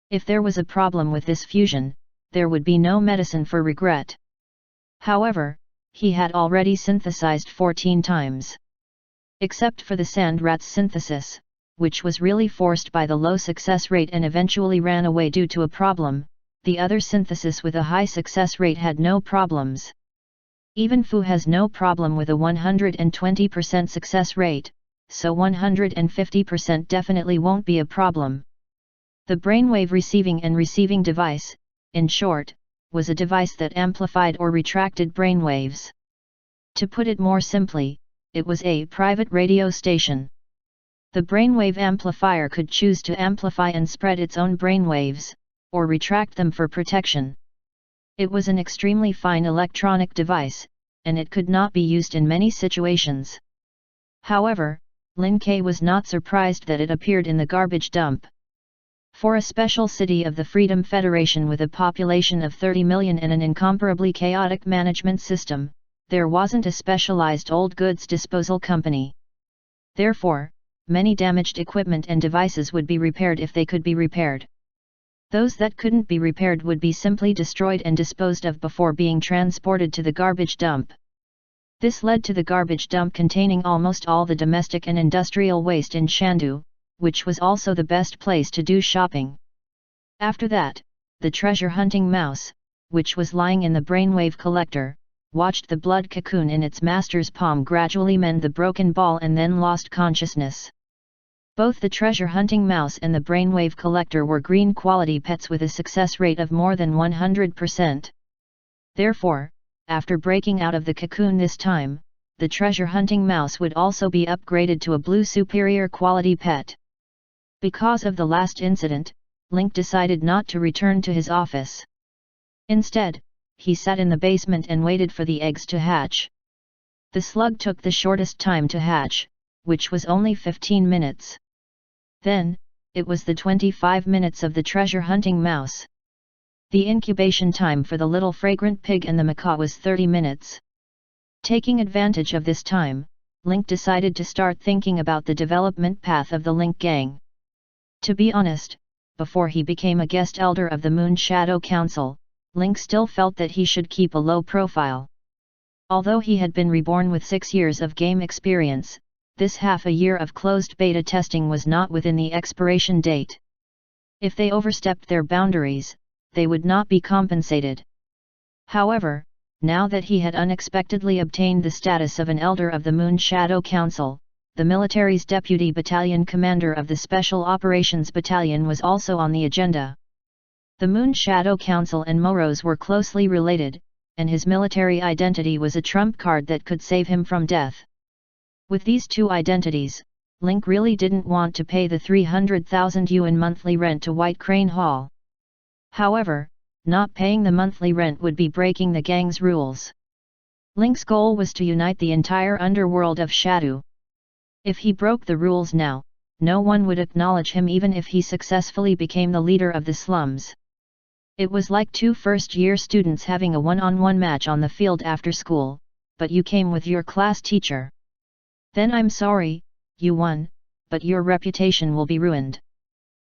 If there was a problem with this fusion, there would be no medicine for regret. However, he had already synthesized 14 times. Except for the sand rat's synthesis, which was really forced by the low success rate and eventually ran away due to a problem, the other synthesis with a high success rate had no problems. Even Fu has no problem with a 120% success rate, so 150% definitely won't be a problem. The brainwave receiving and receiving device, in short, was a device that amplified or retracted brainwaves. To put it more simply, it was a private radio station. The brainwave amplifier could choose to amplify and spread its own brainwaves, or retract them for protection. It was an extremely fine electronic device, and it could not be used in many situations. However, Lin Ke was not surprised that it appeared in the garbage dump. For a special city of the Freedom Federation with a population of 30 million and an incomparably chaotic management system, there wasn't a specialized old goods disposal company. Therefore, many damaged equipment and devices would be repaired if they could be repaired. Those that couldn't be repaired would be simply destroyed and disposed of before being transported to the garbage dump. This led to the garbage dump containing almost all the domestic and industrial waste in Shandu, which was also the best place to do shopping. After that, the treasure-hunting mouse, which was lying in the brainwave collector, watched the blood cocoon in its master's palm gradually mend the broken ball and then lost consciousness. Both the treasure-hunting mouse and the brainwave collector were green-quality pets with a success rate of more than 100%. Therefore, after breaking out of the cocoon this time, the treasure-hunting mouse would also be upgraded to a blue superior quality pet. Because of the last incident, Link decided not to return to his office. Instead, he sat in the basement and waited for the eggs to hatch. The slug took the shortest time to hatch, which was only 15 minutes. Then, it was the 25 minutes of the treasure-hunting mouse. The incubation time for the little fragrant pig and the macaw was 30 minutes. Taking advantage of this time, Link decided to start thinking about the development path of the Link Gang. To be honest, before he became a guest elder of the Moon Shadow Council, Link still felt that he should keep a low profile. Although he had been reborn with 6 years of game experience, this half a year of closed beta testing was not within the expiration date. If they overstepped their boundaries, they would not be compensated. However, now that he had unexpectedly obtained the status of an elder of the Moon Shadow Council, the military's deputy battalion commander of the Special Operations Battalion was also on the agenda. The Moon Shadow Council and Moros were closely related, and his military identity was a trump card that could save him from death. With these two identities, Link really didn't want to pay the 300,000 yuan monthly rent to White Crane Hall. However, not paying the monthly rent would be breaking the gang's rules. Link's goal was to unite the entire underworld of Shadow. If he broke the rules now, no one would acknowledge him even if he successfully became the leader of the slums. It was like two first-year students having a one-on-one match on the field after school, but you came with your class teacher. Then I'm sorry, you won, but your reputation will be ruined.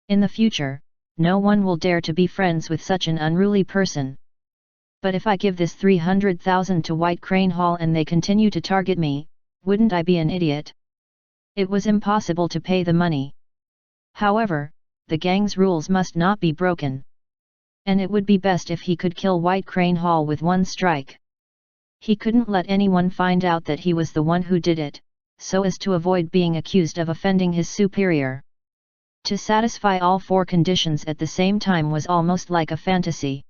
In the future, no one will dare to be friends with such an unruly person. But if I give this 300,000 to White Crane Hall and they continue to target me, wouldn't I be an idiot? It was impossible to pay the money. However, the gang's rules must not be broken. And it would be best if he could kill White Crane Hall with one strike. He couldn't let anyone find out that he was the one who did it, so as to avoid being accused of offending his superior. To satisfy all four conditions at the same time was almost like a fantasy.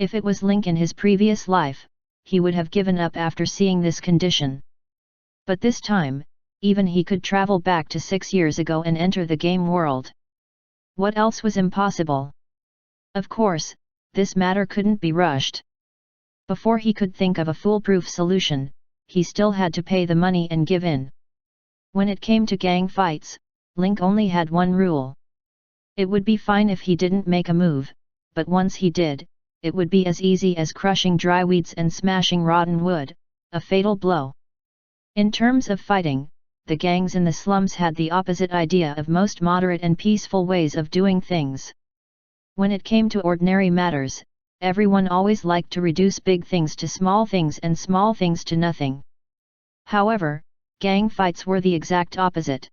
If it was Link in his previous life, he would have given up after seeing this condition. But this time, even he could travel back to 6 years ago and enter the game world. What else was impossible? Of course, this matter couldn't be rushed. Before he could think of a foolproof solution, he still had to pay the money and give in. When it came to gang fights, Link only had one rule. It would be fine if he didn't make a move, but once he did, it would be as easy as crushing dry weeds and smashing rotten wood, a fatal blow. In terms of fighting, the gangs in the slums had the opposite idea of most moderate and peaceful ways of doing things. When it came to ordinary matters, everyone always liked to reduce big things to small things and small things to nothing. However, gang fights were the exact opposite.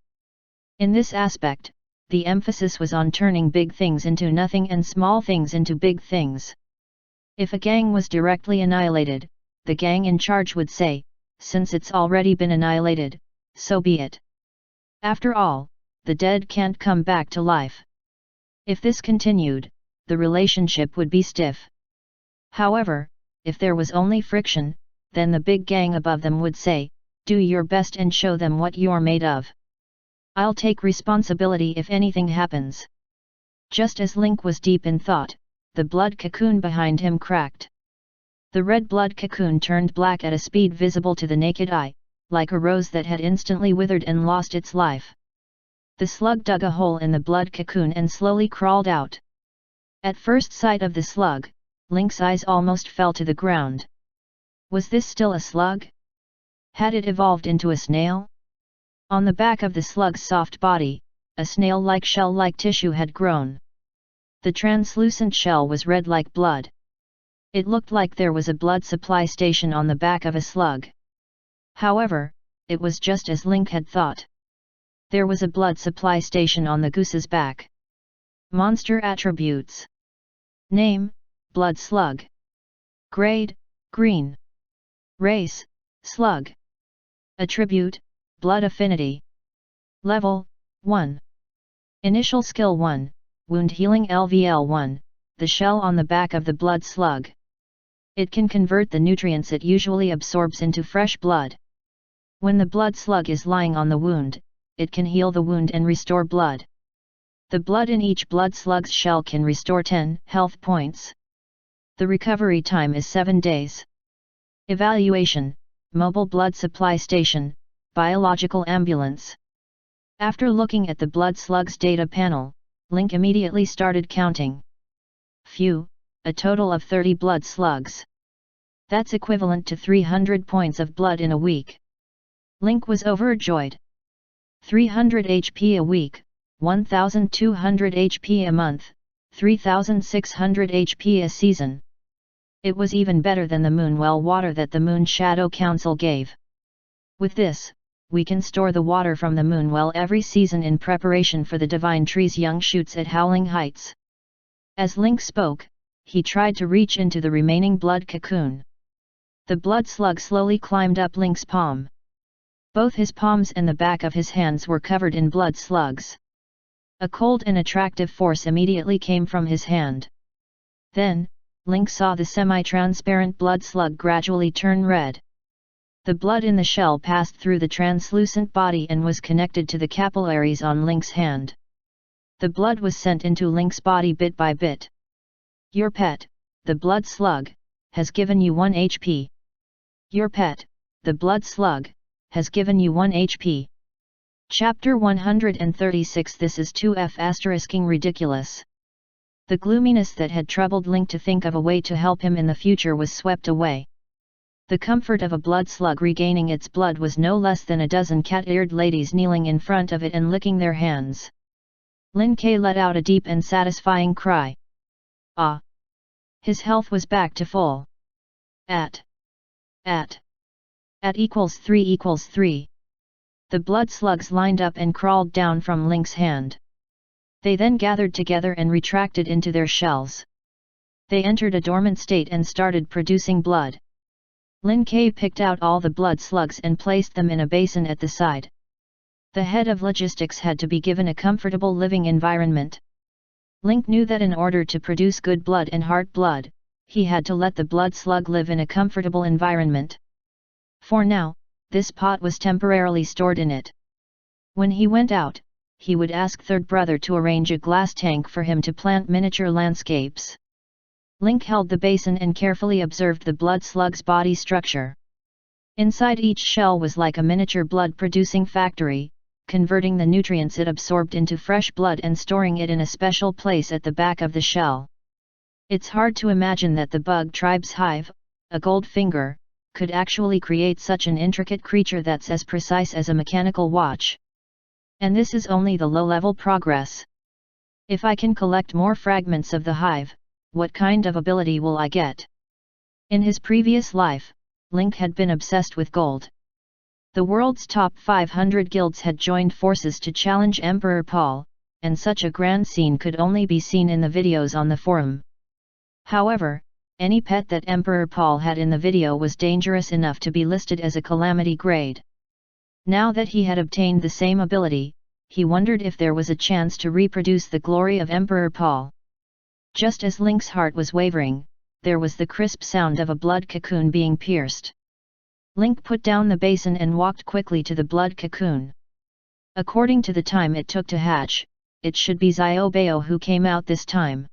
In this aspect, the emphasis was on turning big things into nothing and small things into big things. If a gang was directly annihilated, the gang in charge would say, "Since it's already been annihilated, so be it. After all, the dead can't come back to life." If this continued, the relationship would be stiff. However, if there was only friction, then the big gang above them would say, "Do your best and show them what you're made of. I'll take responsibility if anything happens." Just as Link was deep in thought, the blood cocoon behind him cracked. The red blood cocoon turned black at a speed visible to the naked eye, like a rose that had instantly withered and lost its life. The slug dug a hole in the blood cocoon and slowly crawled out. At first sight of the slug, Link's eyes almost fell to the ground. Was this still a slug? Had it evolved into a snail? On the back of the slug's soft body, a snail-like shell-like tissue had grown. The translucent shell was red like blood. It looked like there was a blood supply station on the back of a slug. However, it was just as Link had thought. There was a blood supply station on the goose's back. Monster attributes. Name, blood slug. Grade, green. Race, slug. Attribute, blood affinity. Level, 1. Initial skill 1, wound healing LVL 1, the shell on the back of the blood slug. It can convert the nutrients it usually absorbs into fresh blood. When the blood slug is lying on the wound, it can heal the wound and restore blood. The blood in each blood slug's shell can restore 10 health points. The recovery time is 7 days. Evaluation, mobile blood supply station, biological ambulance. After looking at the blood slug's data panel, Link immediately started counting. Phew, a total of 30 blood slugs. That's equivalent to 300 points of blood in a week. Link was overjoyed. 300 HP a week, 1200 HP a month, 3600 HP a season. It was even better than the Moonwell water that the Moon Shadow Council gave. With this, we can store the water from the Moonwell every season in preparation for the Divine Tree's young shoots at Howling Heights. As Link spoke, he tried to reach into the remaining blood cocoon. The blood slug slowly climbed up Link's palm. Both his palms and the back of his hands were covered in blood slugs. A cold and attractive force immediately came from his hand. Then, Link saw the semi-transparent blood slug gradually turn red. The blood in the shell passed through the translucent body and was connected to the capillaries on Link's hand. The blood was sent into Link's body bit by bit. Your pet, the blood slug, has given you 1 HP. Your pet, the blood slug, has given you 1 HP. Chapter 136. This is 2F*ing ridiculous. The gloominess that had troubled Link to think of a way to help him in the future was swept away. The comfort of a blood slug regaining its blood was no less than a dozen cat-eared ladies kneeling in front of it and licking their hands. Lin K let out a deep and satisfying cry. Ah! His health was back to full. At equals 3. The blood slugs lined up and crawled down from Link's hand. They then gathered together and retracted into their shells. They entered a dormant state and started producing blood. Lin K picked out all the blood slugs and placed them in a basin at the side. The head of logistics had to be given a comfortable living environment. Link knew that in order to produce good blood and heart blood, he had to let the blood slug live in a comfortable environment. For now, this pot was temporarily stored in it. When he went out, he would ask third brother to arrange a glass tank for him to plant miniature landscapes. Link held the basin and carefully observed the blood slug's body structure. Inside each shell was like a miniature blood-producing factory, converting the nutrients it absorbed into fresh blood and storing it in a special place at the back of the shell. It's hard to imagine that the bug tribe's hive, a goldfinger, could actually create such an intricate creature that's as precise as a mechanical watch. And this is only the low-level progress. If I can collect more fragments of the hive, what kind of ability will I get? In his previous life, Link had been obsessed with gold. The world's top 500 guilds had joined forces to challenge Emperor Paul, and such a grand scene could only be seen in the videos on the forum. However, any pet that Emperor Paul had in the video was dangerous enough to be listed as a calamity grade. Now that he had obtained the same ability, he wondered if there was a chance to reproduce the glory of Emperor Paul. Just as Link's heart was wavering, there was the crisp sound of a blood cocoon being pierced. Link put down the basin and walked quickly to the blood cocoon. According to the time it took to hatch, it should be Xiaobao who came out this time.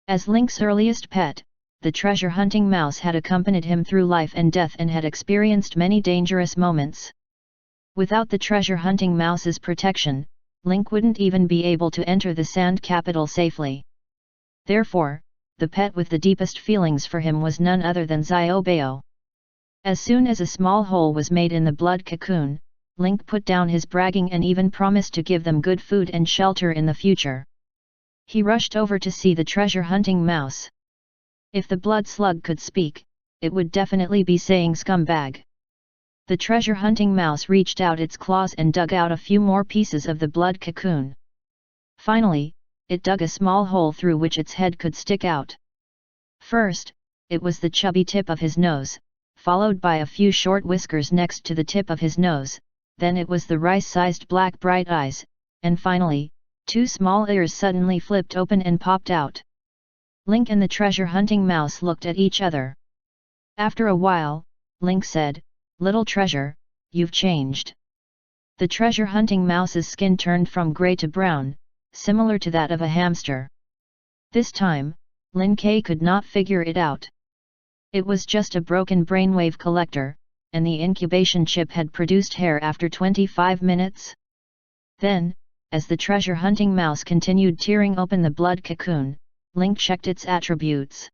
As Link's earliest pet, the treasure-hunting mouse had accompanied him through life and death and had experienced many dangerous moments. Without the treasure-hunting mouse's protection, Link wouldn't even be able to enter the sand capital safely. Therefore, the pet with the deepest feelings for him was none other than Xiaobao. As soon as a small hole was made in the blood cocoon, Link put down his bragging and even promised to give them good food and shelter in the future. He rushed over to see the treasure-hunting mouse. If the blood slug could speak, it would definitely be saying scumbag. The treasure-hunting mouse reached out its claws and dug out a few more pieces of the blood cocoon. Finally, it dug a small hole through which its head could stick out. First, it was the chubby tip of his nose, followed by a few short whiskers next to the tip of his nose, then it was the rice-sized black bright eyes, and finally, 2 small ears suddenly flipped open and popped out. Link and the treasure-hunting mouse looked at each other. After a while, Link said, "Little treasure, you've changed." The treasure-hunting mouse's skin turned from grey to brown, similar to that of a hamster. This time, Lin Ke could not figure it out. It was just a broken brainwave collector, and the incubation chip had produced hair after 25 minutes. Then, as the treasure-hunting mouse continued tearing open the blood cocoon, Link checked its attributes.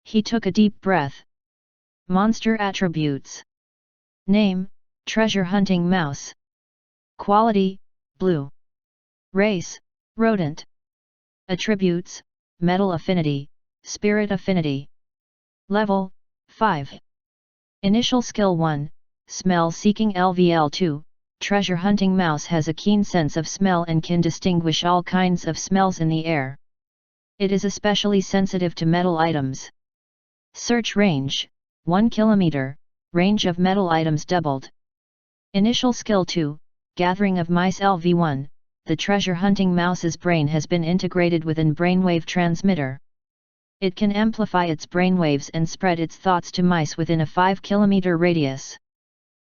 He took a deep breath. Monster attributes. Name, treasure-hunting mouse. Quality, blue. Race, rodent. Attributes, metal affinity, spirit affinity. Level, 5. Initial skill 1, smell-seeking LVL 2, treasure-hunting mouse has a keen sense of smell and can distinguish all kinds of smells in the air. It is especially sensitive to metal items. Search range, 1 km, range of metal items doubled. Initial skill 2, gathering of mice LV1, the treasure-hunting mouse's brain has been integrated within brainwave transmitter. It can amplify its brainwaves and spread its thoughts to mice within a 5 km radius.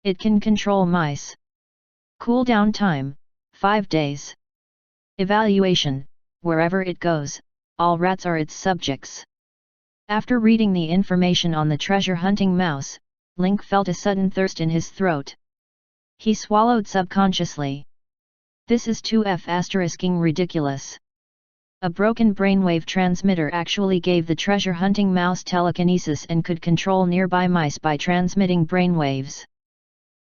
It can control mice. Cooldown time, 5 days. Evaluation, wherever it goes, all rats are its subjects. After reading the information on the treasure-hunting mouse, Link felt a sudden thirst in his throat. He swallowed subconsciously. This is 2F*ing ridiculous. A broken brainwave transmitter actually gave the treasure-hunting mouse telekinesis and could control nearby mice by transmitting brainwaves.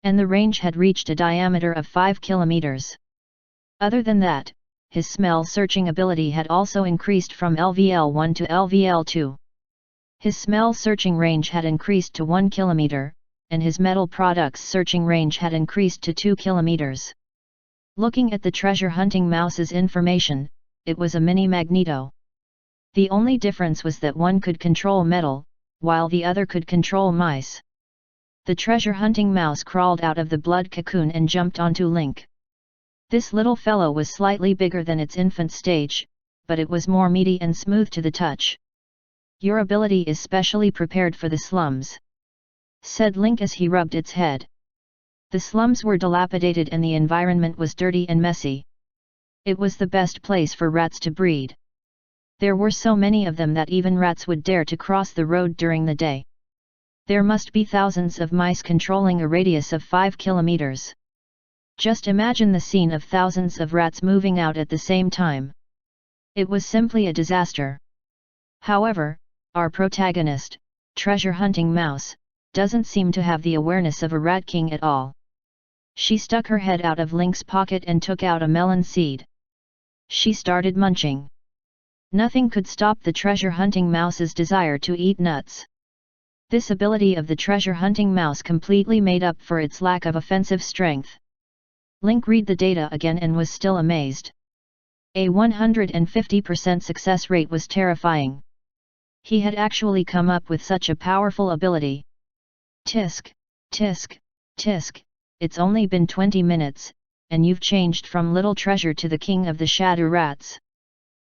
And the range had reached a diameter of 5 kilometers. Other than that, his smell-searching ability had also increased from LVL1 to LVL2. His smell-searching range had increased to 1 kilometer, and his metal products searching range had increased to 2 kilometers. Looking at the treasure-hunting mouse's information, it was a mini magneto. The only difference was that one could control metal, while the other could control mice. The treasure-hunting mouse crawled out of the blood cocoon and jumped onto Link. This little fellow was slightly bigger than its infant stage, but it was more meaty and smooth to the touch. Your ability is specially prepared for the slums," said Link as he rubbed its head. The slums were dilapidated and the environment was dirty and messy. It was the best place for rats to breed. There were so many of them that even rats would dare to cross the road during the day. There must be thousands of mice controlling a radius of 5 kilometers. Just imagine the scene of thousands of rats moving out at the same time. It was simply a disaster. However, our protagonist, treasure hunting mouse, doesn't seem to have the awareness of a rat king at all. She stuck her head out of Link's pocket and took out a melon seed. She started munching. Nothing could stop the treasure hunting mouse's desire to eat nuts. This ability of the treasure hunting mouse completely made up for its lack of offensive strength. Link read the data again and was still amazed. A 150% success rate was terrifying. He had actually come up with such a powerful ability. Tisk, tisk, tisk, it's only been 20 minutes, and you've changed from little treasure to the king of the shadow rats.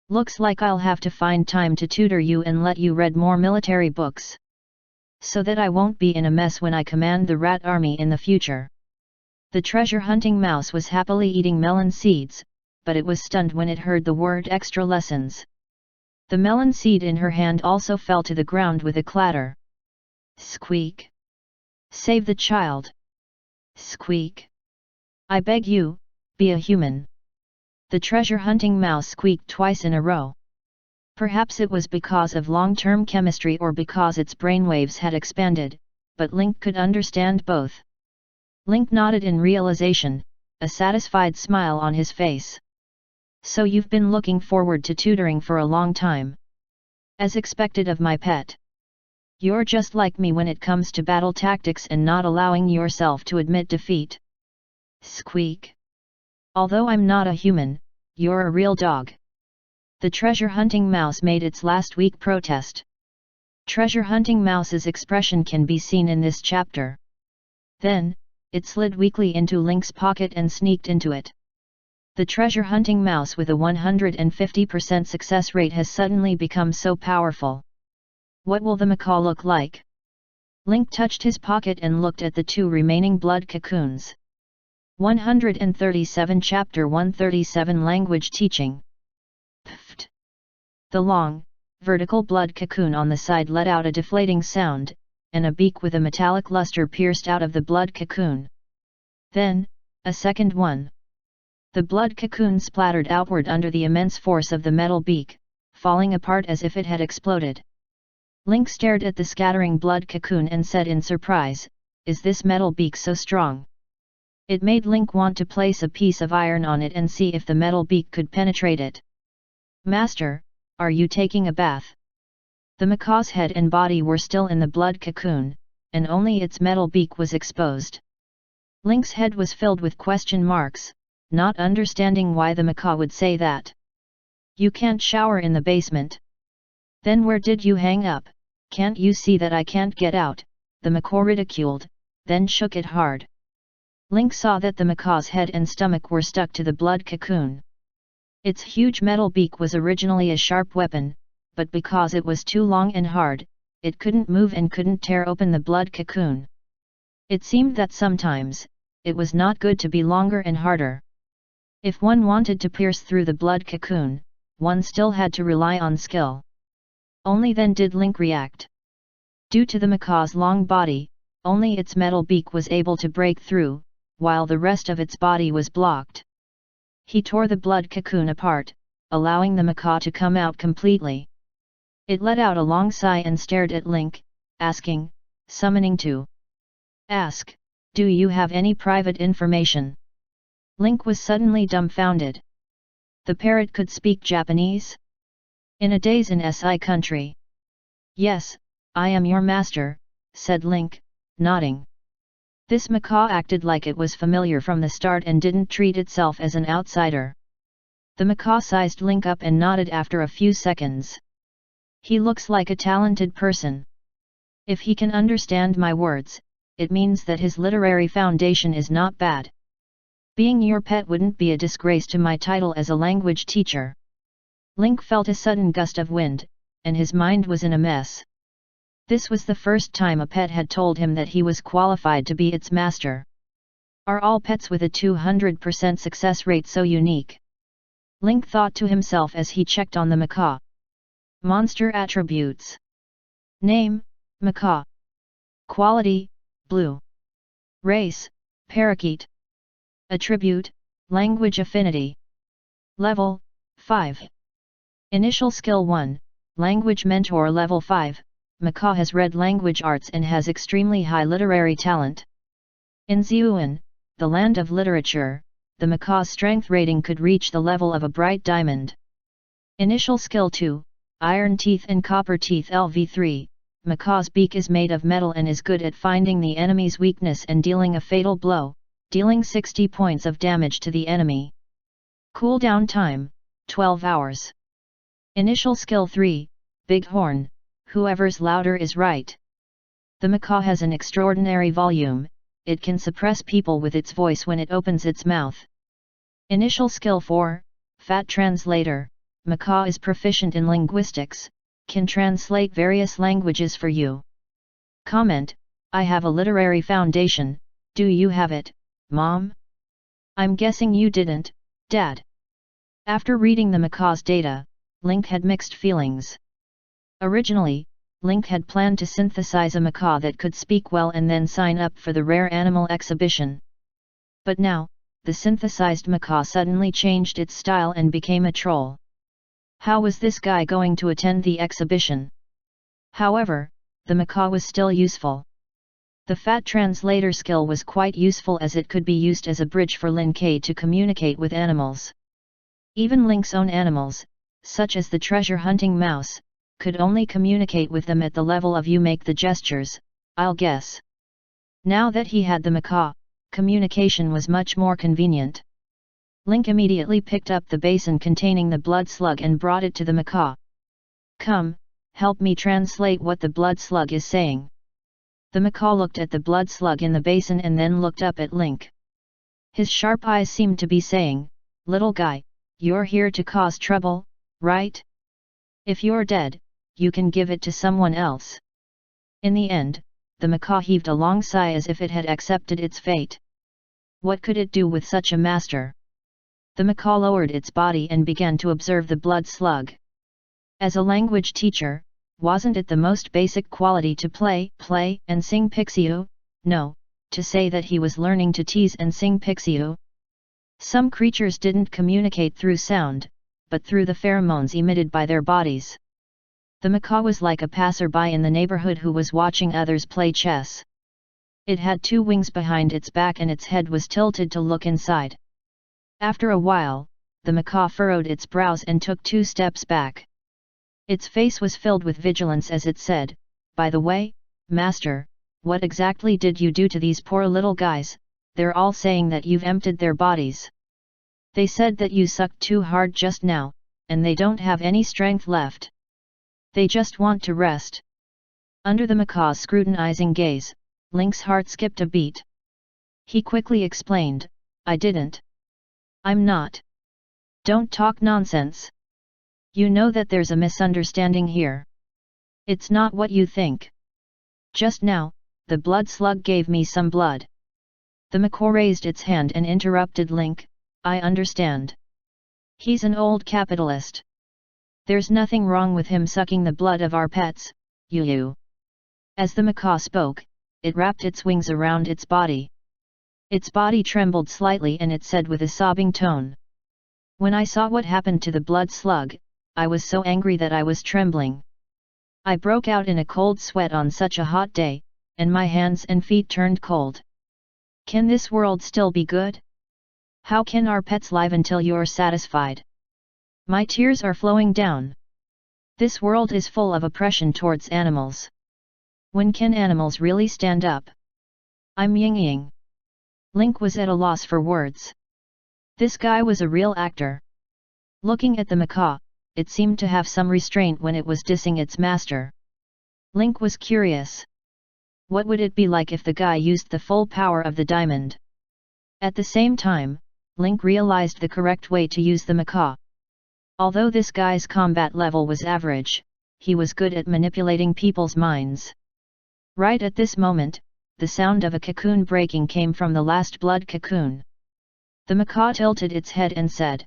Looks like I'll have to find time to tutor you and let you read more military books, so that I won't be in a mess when I command the rat army in the future. The treasure hunting mouse was happily eating melon seeds, but it was stunned when it heard the word extra lessons. The melon seed in her hand also fell to the ground with a clatter. Squeak! Save the child! Squeak! I beg you, be a human! The treasure hunting mouse squeaked twice in a row. Perhaps it was because of long-term chemistry or because its brainwaves had expanded, but Link could understand both. Link nodded in realization, a satisfied smile on his face. So you've been looking forward to tutoring for a long time. As expected of my pet. You're just like me when it comes to battle tactics and not allowing yourself to admit defeat. Squeak! Although I'm not a human, you're a real dog. The treasure hunting mouse made its last weak protest. Treasure hunting mouse's expression can be seen in this chapter. Then, it slid weakly into Link's pocket and sneaked into it. The treasure hunting mouse with a 150% success rate has suddenly become so powerful. What will the macaw look like? Link touched his pocket and looked at the 2 remaining blood cocoons. 137 Chapter 137 Language Teaching. Pfft! The long, vertical blood cocoon on the side let out a deflating sound, and a beak with a metallic luster pierced out of the blood cocoon. Then, a second one. The blood cocoon splattered outward under the immense force of the metal beak, falling apart as if it had exploded. Link stared at the scattering blood cocoon and said in surprise, "Is this metal beak so strong?" It made Link want to place a piece of iron on it and see if the metal beak could penetrate it. "Master, are you taking a bath?" The macaw's head and body were still in the blood cocoon, and only its metal beak was exposed. Link's head was filled with question marks, not understanding why the macaw would say that. "You can't shower in the basement." "Then where did you hang up? Can't you see that I can't get out?" the macaw ridiculed, then shook it hard. Link saw that the macaw's head and stomach were stuck to the blood cocoon. Its huge metal beak was originally a sharp weapon, but because it was too long and hard, it couldn't move and couldn't tear open the blood cocoon. It seemed that sometimes, it was not good to be longer and harder. If one wanted to pierce through the blood cocoon, one still had to rely on skill. Only then did Link react. Due to the macaw's long body, only its metal beak was able to break through, while the rest of its body was blocked. He tore the blood cocoon apart, allowing the macaw to come out completely. It let out a long sigh and stared at Link, asking, summoning to ask, "Do you have any private information?" Link was suddenly dumbfounded. The parrot could speak Japanese? In a daze in SI country. "Yes, I am your master," said Link, nodding. This macaw acted like it was familiar from the start and didn't treat itself as an outsider. The macaw sized Link up and nodded after a few seconds. "He looks like a talented person. If he can understand my words, it means that his literary foundation is not bad. Being your pet wouldn't be a disgrace to my title as a language teacher." Link felt a sudden gust of wind, and his mind was in a mess. This was the first time a pet had told him that he was qualified to be its master. Are all pets with a 200% success rate so unique? Link thought to himself as he checked on the macaw. Monster attributes. Name, macaw. Quality, blue. Race, parakeet. Attribute, language affinity. Level, 5. Initial skill 1, language mentor level 5, macaw has read language arts and has extremely high literary talent. In Zhuan, the land of literature, the macaw's strength rating could reach the level of a bright diamond. Initial skill 2, iron teeth and copper teeth LV3, macaw's beak is made of metal and is good at finding the enemy's weakness and dealing a fatal blow, dealing 60 points of damage to the enemy. Cooldown time, 12 hours. Initial skill 3, big horn, whoever's louder is right. The macaw has an extraordinary volume, it can suppress people with its voice when it opens its mouth. Initial skill 4, fat translator, macaw is proficient in linguistics, can translate various languages for you. Comment, I have a literary foundation, do you have it, Mom? I'm guessing you didn't, Dad. After reading the macaw's data, Link had mixed feelings. Originally, Link had planned to synthesize a macaw that could speak well and then sign up for the rare animal exhibition. But now, the synthesized macaw suddenly changed its style and became a troll. How was this guy going to attend the exhibition? However, the macaw was still useful. The fat translator skill was quite useful as it could be used as a bridge for Lin K to communicate with animals. Even Link's own animals, such as the treasure hunting mouse, could only communicate with them at the level of you make the gestures, I'll guess. Now that he had the macaw, communication was much more convenient. Link immediately picked up the basin containing the blood slug and brought it to the macaw. Come, help me translate what the blood slug is saying. The macaw looked at the blood slug in the basin and then looked up at Link. His sharp eyes seemed to be saying, little guy, you're here to cause trouble, right? If you're dead, you can give it to someone else. In the end, the macaw heaved a long sigh as if it had accepted its fate. What could it do with such a master? The macaw lowered its body and began to observe the blood slug. As a language teacher, wasn't it the most basic quality to play and sing Pixiu? No, to say that he was learning to tease and sing Pixiu. Some creatures didn't communicate through sound, but through the pheromones emitted by their bodies. The macaw was like a passerby in the neighborhood who was watching others play chess. It had 2 wings behind its back and its head was tilted to look inside. After a while, the macaw furrowed its brows and took 2 steps back. Its face was filled with vigilance as it said, by the way, Master, what exactly did you do to these poor little guys? They're all saying that you've emptied their bodies. They said that you sucked too hard just now, and they don't have any strength left. They just want to rest. Under the macaw's scrutinizing gaze, Link's heart skipped a beat. He quickly explained, I didn't. I'm not. Don't talk nonsense. You know that there's a misunderstanding here. It's not what you think. Just now, the blood slug gave me some blood. The macaw raised its hand and interrupted Link, I understand. He's an old capitalist. There's nothing wrong with him sucking the blood of our pets, you. As the macaw spoke, it wrapped its wings around its body. Its body trembled slightly and it said with a sobbing tone. When I saw what happened to the blood slug, I was so angry that I was trembling. I broke out in a cold sweat on such a hot day, and my hands and feet turned cold. Can this world still be good? How can our pets live until you're satisfied? My tears are flowing down. This world is full of oppression towards animals. When can animals really stand up? I'm Ying. Link was at a loss for words. This guy was a real actor. Looking at the macaw, it seemed to have some restraint when it was dissing its master. Link was curious. What would it be like if the guy used the full power of the diamond? At the same time, Link realized the correct way to use the macaw. Although this guy's combat level was average, he was good at manipulating people's minds. Right at this moment, the sound of a cocoon breaking came from the last blood cocoon. The macaw tilted its head and said,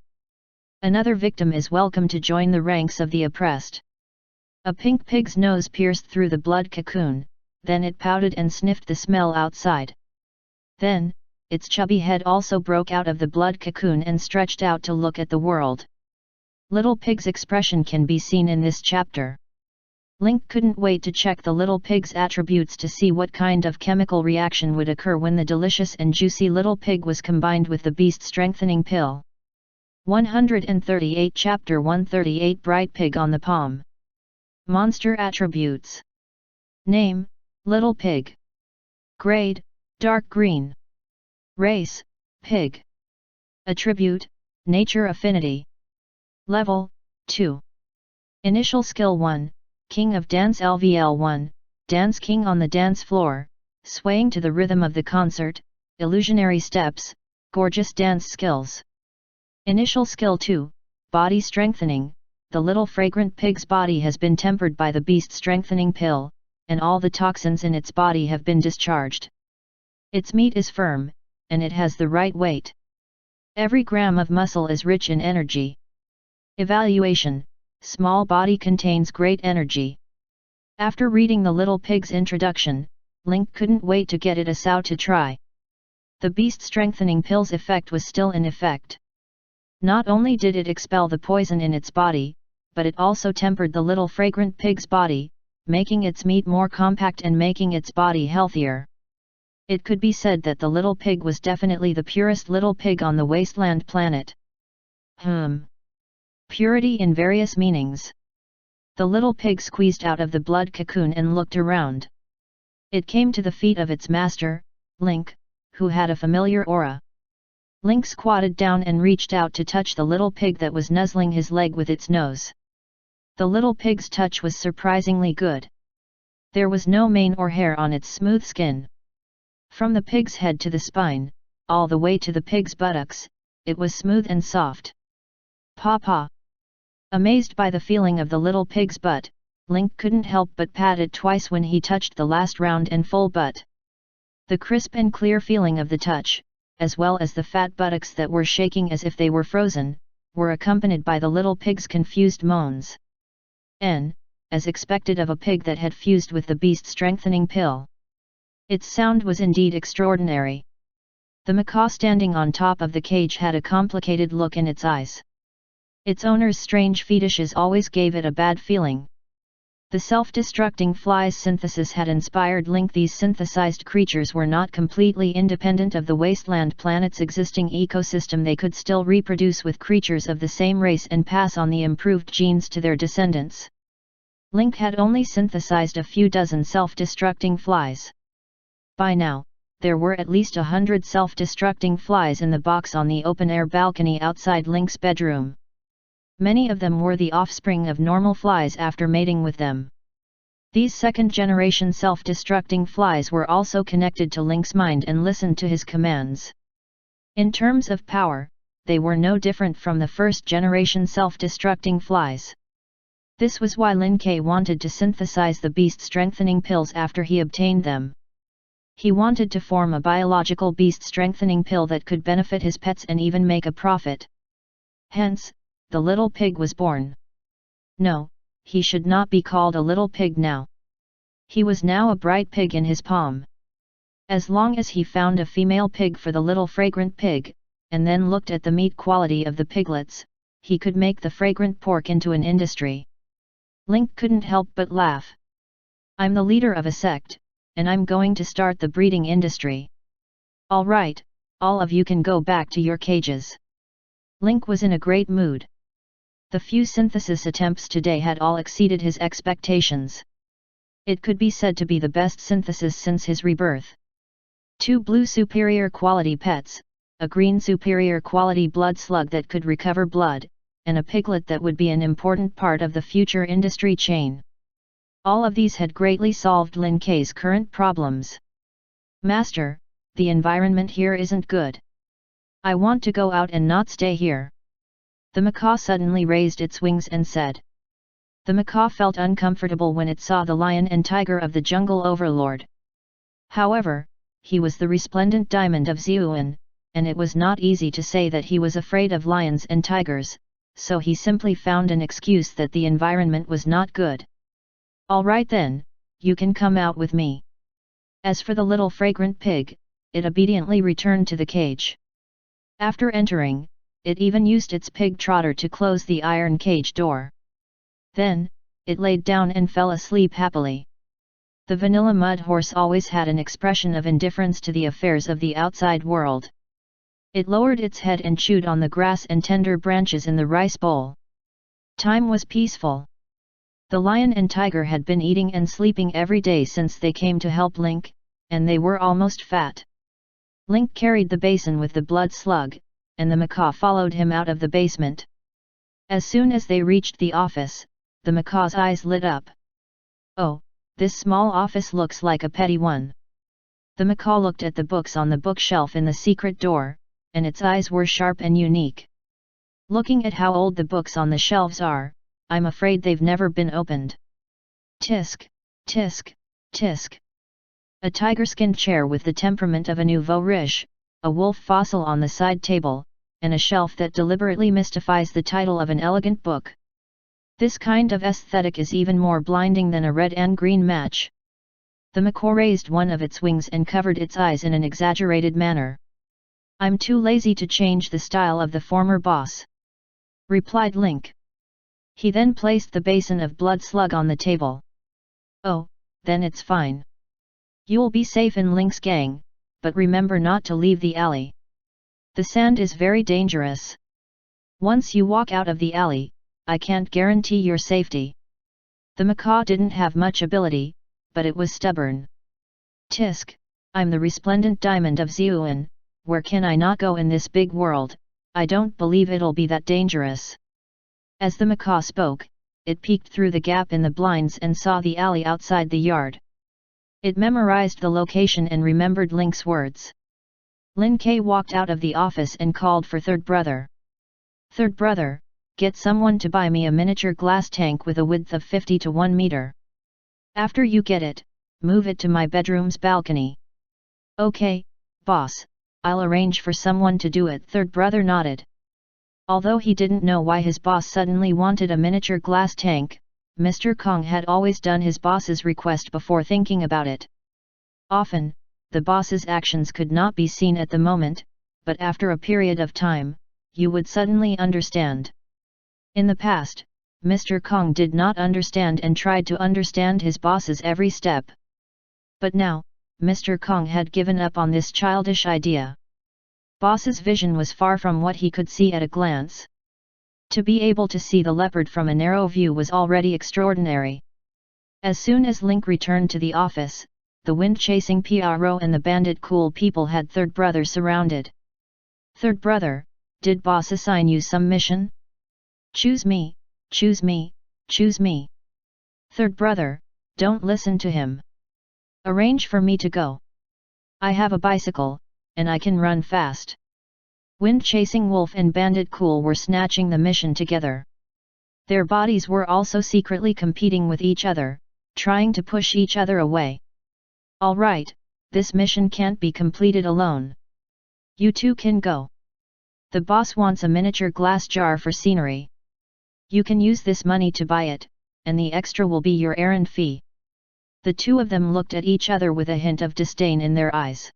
"Another victim is welcome to join the ranks of the oppressed." A pink pig's nose pierced through the blood cocoon, then it pouted and sniffed the smell outside. Then, its chubby head also broke out of the blood cocoon and stretched out to look at the world. Little Pig's expression can be seen in this chapter. Link couldn't wait to check the little pig's attributes to see what kind of chemical reaction would occur when the delicious and juicy little pig was combined with the beast strengthening pill. 138 Chapter 138 Bright Pig on the Palm. Monster Attributes. Name, Little Pig. Grade, Dark Green. Race, Pig. Attribute, Nature Affinity. Level, 2. Initial Skill 1, King of Dance LVL 1, Dance King on the dance floor, swaying to the rhythm of the concert, illusionary steps, gorgeous dance skills. Initial Skill 2, Body Strengthening, the little fragrant pig's body has been tempered by the beast strengthening pill, and all the toxins in its body have been discharged. Its meat is firm, and it has the right weight. Every gram of muscle is rich in energy. Evaluation: small body contains great energy. After reading the little pig's introduction, Link couldn't wait to get it a sow to try. The beast strengthening pill's effect was still in effect. Not only did it expel the poison in its body, but it also tempered the little fragrant pig's body, making its meat more compact and making its body healthier. It could be said that the little pig was definitely the purest little pig on the wasteland planet. Purity in various meanings. The little pig squeezed out of the blood cocoon and looked around. It came to the feet of its master, Link, who had a familiar aura. Link squatted down and reached out to touch the little pig that was nuzzling his leg with its nose. The little pig's touch was surprisingly good. There was no mane or hair on its smooth skin. From the pig's head to the spine, all the way to the pig's buttocks, it was smooth and soft. Paw. Amazed by the feeling of the little pig's butt, Link couldn't help but pat it twice when he touched the last round and full butt. The crisp and clear feeling of the touch, as well as the fat buttocks that were shaking as if they were frozen, were accompanied by the little pig's confused moans. As expected of a pig that had fused with the beast strengthening pill. Its sound was indeed extraordinary. The macaw standing on top of the cage had a complicated look in its eyes. Its owner's strange fetishes always gave it a bad feeling. The self-destructing flies synthesis had inspired Link. These synthesized creatures were not completely independent of the wasteland planet's existing ecosystem. They could still reproduce with creatures of the same race and pass on the improved genes to their descendants. Link had only synthesized a few dozen self-destructing flies. By now, there were at least 100 self-destructing flies in the box on the open-air balcony outside Link's bedroom. Many of them were the offspring of normal flies after mating with them. These second-generation self-destructing flies were also connected to Link's mind and listened to his commands. In terms of power, they were no different from the first-generation self-destructing flies. This was why Link wanted to synthesize the beast-strengthening pills after he obtained them. He wanted to form a biological beast-strengthening pill that could benefit his pets and even make a profit. Hence, the little pig was born. No, he should not be called a little pig now. He was now a bright pig in his palm. As long as he found a female pig for the little fragrant pig, and then looked at the meat quality of the piglets, he could make the fragrant pork into an industry. Link couldn't help but laugh. I'm the leader of a sect, and I'm going to start the breeding industry. All right, all of you can go back to your cages. Link was in a great mood. The few synthesis attempts today had all exceeded his expectations. It could be said to be the best synthesis since his rebirth. 2 blue superior quality pets, a green superior quality blood slug that could recover blood, and a piglet that would be an important part of the future industry chain. All of these had greatly solved Lin K's current problems. Master, the environment here isn't good. I want to go out and not stay here. The macaw suddenly raised its wings and said. The macaw felt uncomfortable when it saw the lion and tiger of the jungle overlord. However, he was the resplendent diamond of Zhuan, and it was not easy to say that he was afraid of lions and tigers, so he simply found an excuse that the environment was not good. "All right then, you can come out with me." As for the little fragrant pig, it obediently returned to the cage. After entering, it even used its pig trotter to close the iron cage door. Then, it laid down and fell asleep happily. The vanilla mud horse always had an expression of indifference to the affairs of the outside world. It lowered its head and chewed on the grass and tender branches in the rice bowl. Time was peaceful. The lion and tiger had been eating and sleeping every day since they came to help Link, and they were almost fat. Link carried the basin with the blood slug, and the macaw followed him out of the basement. As soon as they reached the office, the macaw's eyes lit up. "Oh, this small office looks like a petty one." The macaw looked at the books on the bookshelf in the secret door, and its eyes were sharp and unique. "Looking at how old the books on the shelves are, I'm afraid they've never been opened." Tisk, tisk, tisk. A tiger-skinned chair with the temperament of a nouveau riche, a wolf fossil on the side table, and a shelf that deliberately mystifies the title of an elegant book. This kind of aesthetic is even more blinding than a red and green match. The macaw raised one of its wings and covered its eyes in an exaggerated manner. "I'm too lazy to change the style of the former boss," replied Link. He then placed the basin of blood slug on the table. "Oh, then it's fine. You'll be safe in Link's gang, but remember not to leave the alley. The sand is very dangerous. Once you walk out of the alley, I can't guarantee your safety." The macaw didn't have much ability, but it was stubborn. "Tisk, I'm the resplendent diamond of Zhuan, where can I not go in this big world? I don't believe it'll be that dangerous." As the macaw spoke, it peeked through the gap in the blinds and saw the alley outside the yard. It memorized the location and remembered Link's words. Lin Ke walked out of the office and called for Third Brother. "Third Brother, get someone to buy me a miniature glass tank with a width of 50 to 1 meter. After you get it, move it to my bedroom's balcony." "Okay, boss, I'll arrange for someone to do it." Third Brother nodded. Although he didn't know why his boss suddenly wanted a miniature glass tank, Mr. Kong had always done his boss's request before thinking about it. Often, the boss's actions could not be seen at the moment, but after a period of time, you would suddenly understand. In the past, Mr. Kong did not understand and tried to understand his boss's every step. But now, Mr. Kong had given up on this childish idea. Boss's vision was far from what he could see at a glance. To be able to see the leopard from a narrow view was already extraordinary. As soon as Link returned to the office, the wind-chasing PRO and the bandit cool people had Third Brother surrounded. "Third Brother, did boss assign you some mission? Choose me, choose me, choose me. Third Brother, don't listen to him. Arrange for me to go. I have a bicycle, and I can run fast." Wind-chasing wolf and bandit cool were snatching the mission together. Their bodies were also secretly competing with each other, trying to push each other away. "All right, this mission can't be completed alone. You two can go. The boss wants a miniature glass jar for scenery. You can use this money to buy it, and the extra will be your errand fee." The two of them looked at each other with a hint of disdain in their eyes.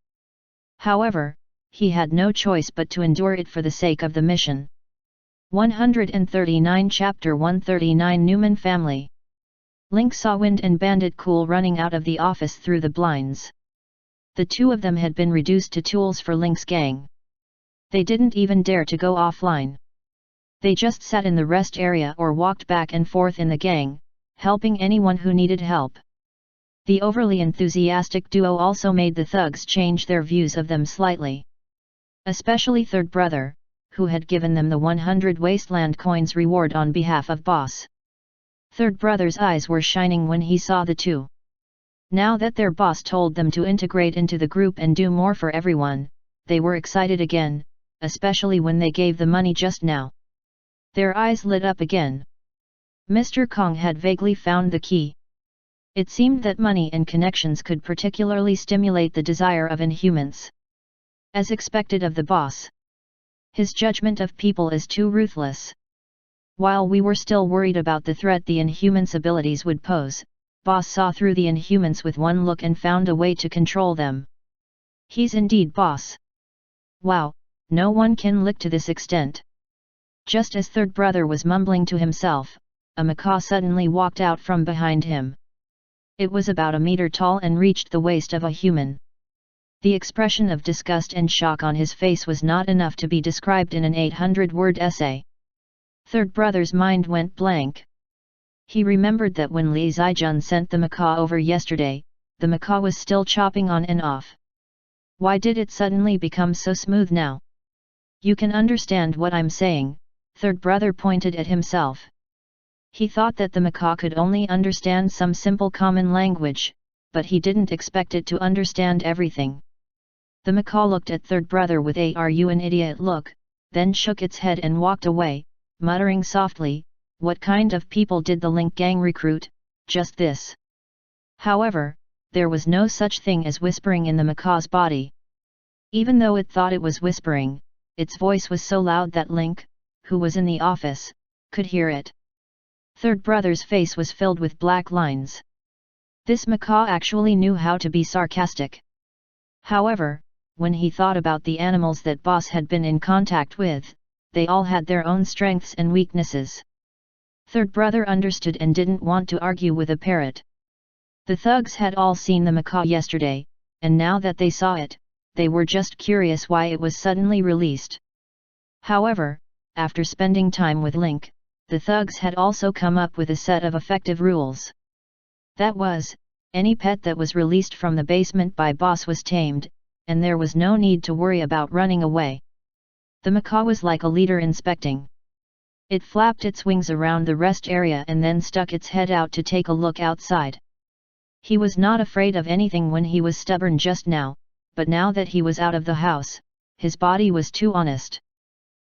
However, he had no choice but to endure it for the sake of the mission. 139 Chapter 139 Newman Family. Link saw Wind and Bandit Cool running out of the office through the blinds. The two of them had been reduced to tools for Link's gang. They didn't even dare to go offline. They just sat in the rest area or walked back and forth in the gang, helping anyone who needed help. The overly enthusiastic duo also made the thugs change their views of them slightly. Especially Third Brother, who had given them the 100 wasteland coins reward on behalf of boss. Third Brother's eyes were shining when he saw the two. Now that their boss told them to integrate into the group and do more for everyone, they were excited again, especially when they gave the money just now. Their eyes lit up again. Mr. Kong had vaguely found the key. It seemed that money and connections could particularly stimulate the desire of inhumans. As expected of the boss. His judgment of people is too ruthless. While we were still worried about the threat the Inhumans' abilities would pose, boss saw through the Inhumans with one look and found a way to control them. He's indeed boss. Wow, no one can lick to this extent. Just as third brother was mumbling to himself, a macaw suddenly walked out from behind him. It was about a meter tall and reached the waist of a human. The expression of disgust and shock on his face was not enough to be described in an 800-word essay. Third brother's mind went blank. He remembered that when Li Zijun sent the macaw over yesterday, the macaw was still chopping on and off. Why did it suddenly become so smooth now? You can understand what I'm saying, third brother pointed at himself. He thought that the macaw could only understand some simple common language, but he didn't expect it to understand everything. The macaw looked at third brother with a "Are you an idiot" look, then shook its head and walked away, muttering softly, "What kind of people did the Link gang recruit? Just this." However, there was no such thing as whispering in the macaw's body. Even though it thought it was whispering, its voice was so loud that Link, who was in the office, could hear it. Third brother's face was filled with black lines. This macaw actually knew how to be sarcastic. However, when he thought about the animals that boss had been in contact with, they all had their own strengths and weaknesses. Third brother understood and didn't want to argue with a parrot. The thugs had all seen the macaw yesterday, and now that they saw it, they were just curious why it was suddenly released. However, after spending time with Link, the thugs had also come up with a set of effective rules. That was, any pet that was released from the basement by boss was tamed, and there was no need to worry about running away. The macaw was like a leader inspecting. It flapped its wings around the rest area and then stuck its head out to take a look outside. He was not afraid of anything when he was stubborn just now, but now that he was out of the house, his body was too honest.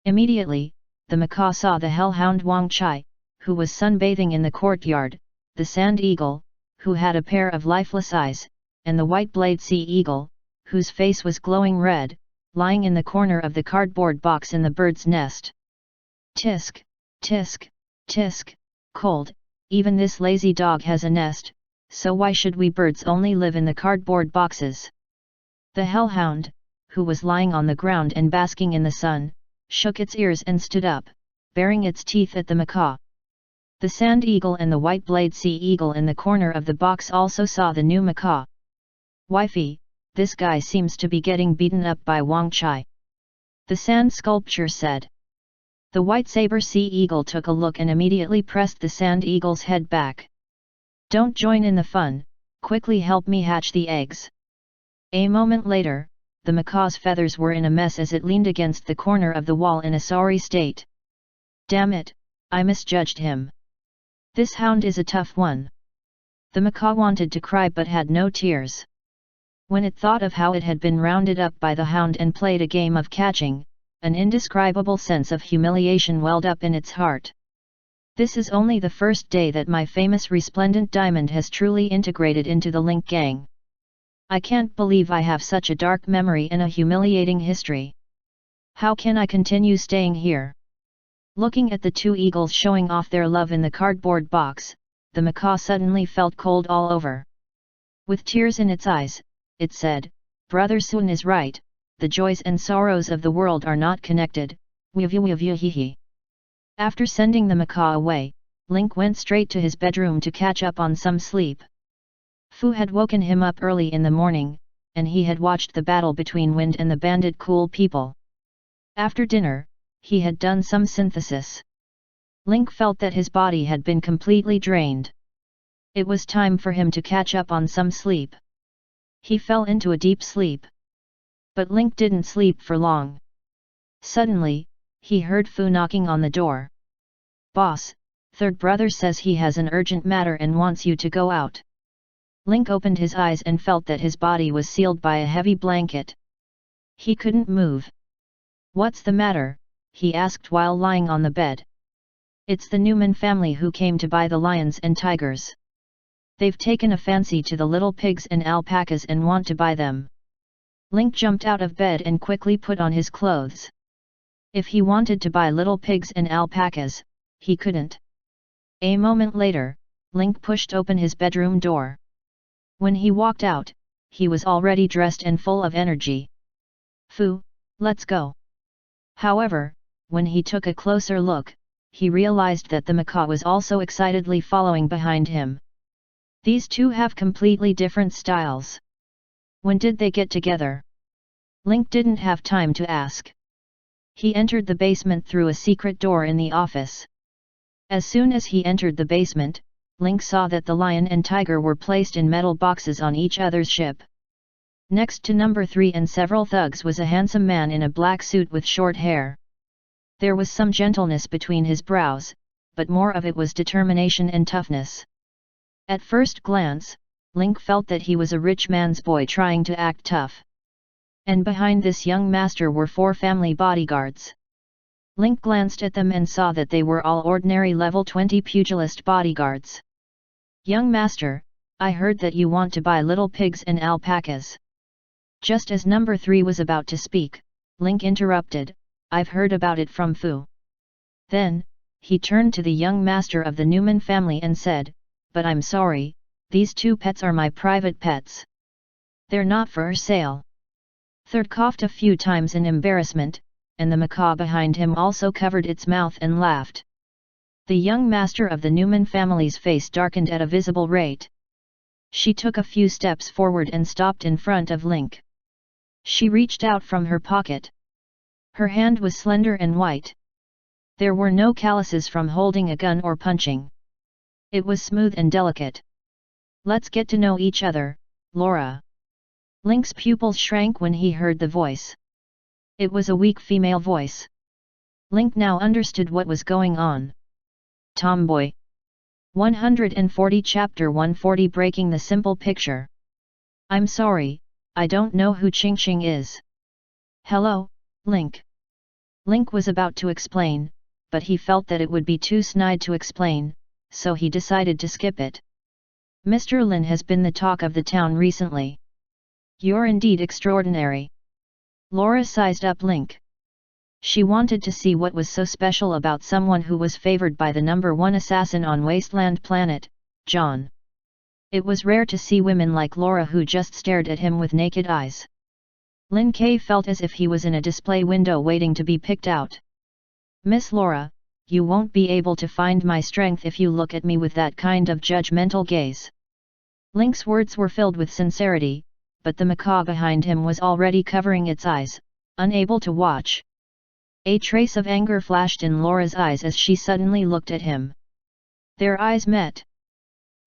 Immediately, the macaw saw the hellhound Wang Chai, who was sunbathing in the courtyard, the sand eagle, who had a pair of lifeless eyes, and the white-blade sea eagle, whose face was glowing red, lying in the corner of the cardboard box in the bird's nest. Tisk, tisk, tisk, cold, even this lazy dog has a nest, so why should we birds only live in the cardboard boxes? The hellhound, who was lying on the ground and basking in the sun, shook its ears and stood up, baring its teeth at the macaw. The sand eagle and the white-blade sea eagle in the corner of the box also saw the new macaw. Wifey, this guy seems to be getting beaten up by Wang Chai. The sand sculpture said. The white saber sea eagle took a look and immediately pressed the sand eagle's head back. Don't join in the fun, quickly help me hatch the eggs. A moment later, the macaw's feathers were in a mess as it leaned against the corner of the wall in a sorry state. Damn it, I misjudged him. This hound is a tough one. The macaw wanted to cry but had no tears. When it thought of how it had been rounded up by the hound and played a game of catching, an indescribable sense of humiliation welled up in its heart. This is only the first day that my famous resplendent diamond has truly integrated into the Link gang. I can't believe I have such a dark memory and a humiliating history. How can I continue staying here? Looking at the two eagles showing off their love in the cardboard box, the macaw suddenly felt cold all over. With tears in its eyes, it said, Brother Sun is right, the joys and sorrows of the world are not connected, After sending the macaw away, Link went straight to his bedroom to catch up on some sleep. Fu had woken him up early in the morning, and he had watched the battle between Wind and the bandit cool people. After dinner, he had done some synthesis. Link felt that his body had been completely drained. It was time for him to catch up on some sleep. He fell into a deep sleep. But Link didn't sleep for long. Suddenly, he heard Fu knocking on the door. Boss, third brother says he has an urgent matter and wants you to go out. Link opened his eyes and felt that his body was sealed by a heavy blanket. He couldn't move. What's the matter? He asked while lying on the bed. It's the Newman family who came to buy the lions and tigers. They've taken a fancy to the little pigs and alpacas and want to buy them. Link jumped out of bed and quickly put on his clothes. If he wanted to buy little pigs and alpacas, he couldn't. A moment later, Link pushed open his bedroom door. When he walked out, he was already dressed and full of energy. Phew, let's go. However, when he took a closer look, he realized that the macaw was also excitedly following behind him. These two have completely different styles. When did they get together? Link didn't have time to ask. He entered the basement through a secret door in the office. As soon as he entered the basement, Link saw that the lion and tiger were placed in metal boxes on each other's ship. Next to number 3 and several thugs was a handsome man in a black suit with short hair. There was some gentleness between his brows, but more of it was determination and toughness. At first glance, Link felt that he was a rich man's boy trying to act tough. And behind this young master were 4 family bodyguards. Link glanced at them and saw that they were all ordinary level 20 pugilist bodyguards. "Young master, I heard that you want to buy little pigs and alpacas." Just as number 3 was about to speak, Link interrupted, "I've heard about it from Fu." Then, he turned to the young master of the Newman family and said, "But I'm sorry, these 2 pets are my private pets. They're not for sale." Third coughed a few times in embarrassment, and the macaw behind him also covered its mouth and laughed. The young master of the Newman family's face darkened at a visible rate. She took a few steps forward and stopped in front of Link. She reached out from her pocket. Her hand was slender and white. There were no calluses from holding a gun or punching. It was smooth and delicate. "Let's get to know each other, Laura." Link's pupils shrank when he heard the voice. It was a weak female voice. Link now understood what was going on. Tomboy. 140 Chapter 140 Breaking the Simple Picture. "I'm sorry, I don't know who Ching Ching is." "Hello, Link." Link was about to explain, but he felt that it would be too snide to explain, so he decided to skip it. "Mr. Lin has been the talk of the town recently. You're indeed extraordinary." Laura sized up Link. She wanted to see what was so special about someone who was favored by the number 1 assassin on Wasteland Planet, John. It was rare to see women like Laura who just stared at him with naked eyes. Lin K felt as if he was in a display window waiting to be picked out. "Miss Laura, you won't be able to find my strength if you look at me with that kind of judgmental gaze." Link's words were filled with sincerity, but the macaw behind him was already covering its eyes, unable to watch. A trace of anger flashed in Laura's eyes as she suddenly looked at him. Their eyes met.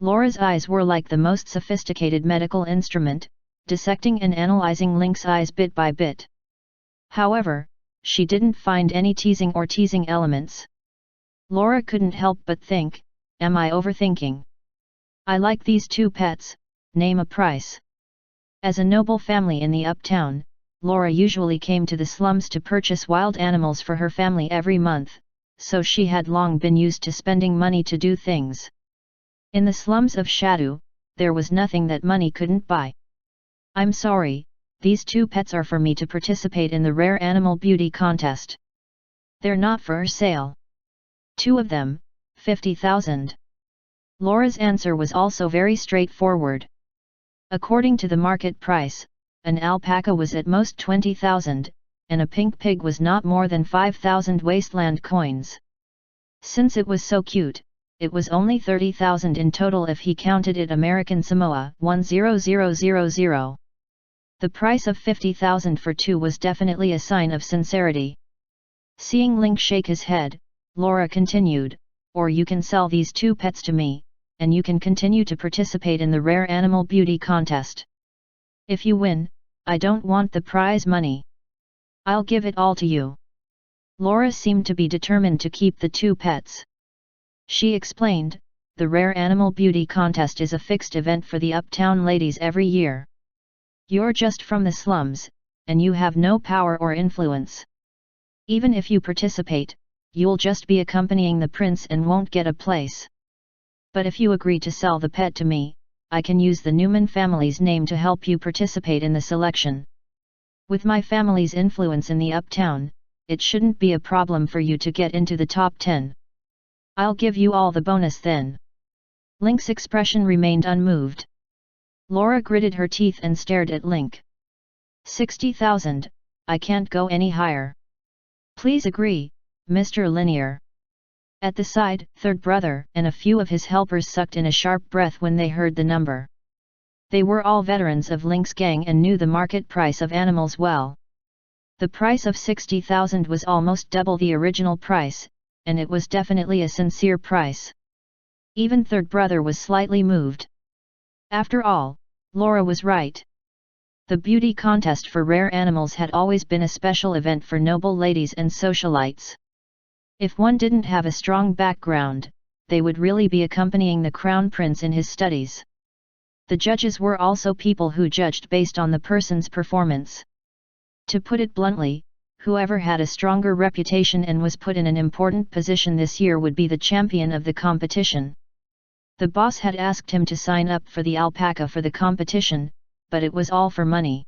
Laura's eyes were like the most sophisticated medical instrument, dissecting and analyzing Link's eyes bit by bit. However, she didn't find any teasing or teasing elements. Laura couldn't help but think, "Am I overthinking? I like these 2 pets, name a price." As a noble family in the uptown, Laura usually came to the slums to purchase wild animals for her family every month, so she had long been used to spending money to do things. In the slums of Shadu, there was nothing that money couldn't buy. "I'm sorry, these 2 pets are for me to participate in the rare animal beauty contest. They're not for sale. 2 of them, 50,000. Laura's answer was also very straightforward. According to the market price, an alpaca was at most 20,000, and a pink pig was not more than 5,000 wasteland coins. Since it was so cute, it was only 30,000 in total if he counted it American Samoa 10000. The price of 50,000 for 2 was definitely a sign of sincerity. Seeing Link shake his head, Laura continued, "Or you can sell these 2 pets to me, and you can continue to participate in the rare animal beauty contest. If you win, I don't want the prize money. I'll give it all to you." Laura seemed to be determined to keep the 2 pets. She explained, "The rare animal beauty contest is a fixed event for the uptown ladies every year. You're just from the slums, and you have no power or influence. Even if you participate, you'll just be accompanying the prince and won't get a place. But if you agree to sell the pet to me, I can use the Newman family's name to help you participate in the selection. With my family's influence in the uptown, it shouldn't be a problem for you to get into the top 10. I'll give you all the bonus then." Link's expression remained unmoved. Laura gritted her teeth and stared at Link. 60,000, I can't go any higher. Please agree, Mr. Linear. At the side, third brother and a few of his helpers sucked in a sharp breath when they heard the number. They were all veterans of Link's gang and knew the market price of animals well. The price of 60,000 was almost double the original price, and it was definitely a sincere price. Even third brother was slightly moved. After all, Laura was right. The beauty contest for rare animals had always been a special event for noble ladies and socialites. If one didn't have a strong background, they would really be accompanying the crown prince in his studies. The judges were also people who judged based on the person's performance. To put it bluntly, whoever had a stronger reputation and was put in an important position this year would be the champion of the competition. The boss had asked him to sign up for the alpaca for the competition, but it was all for money.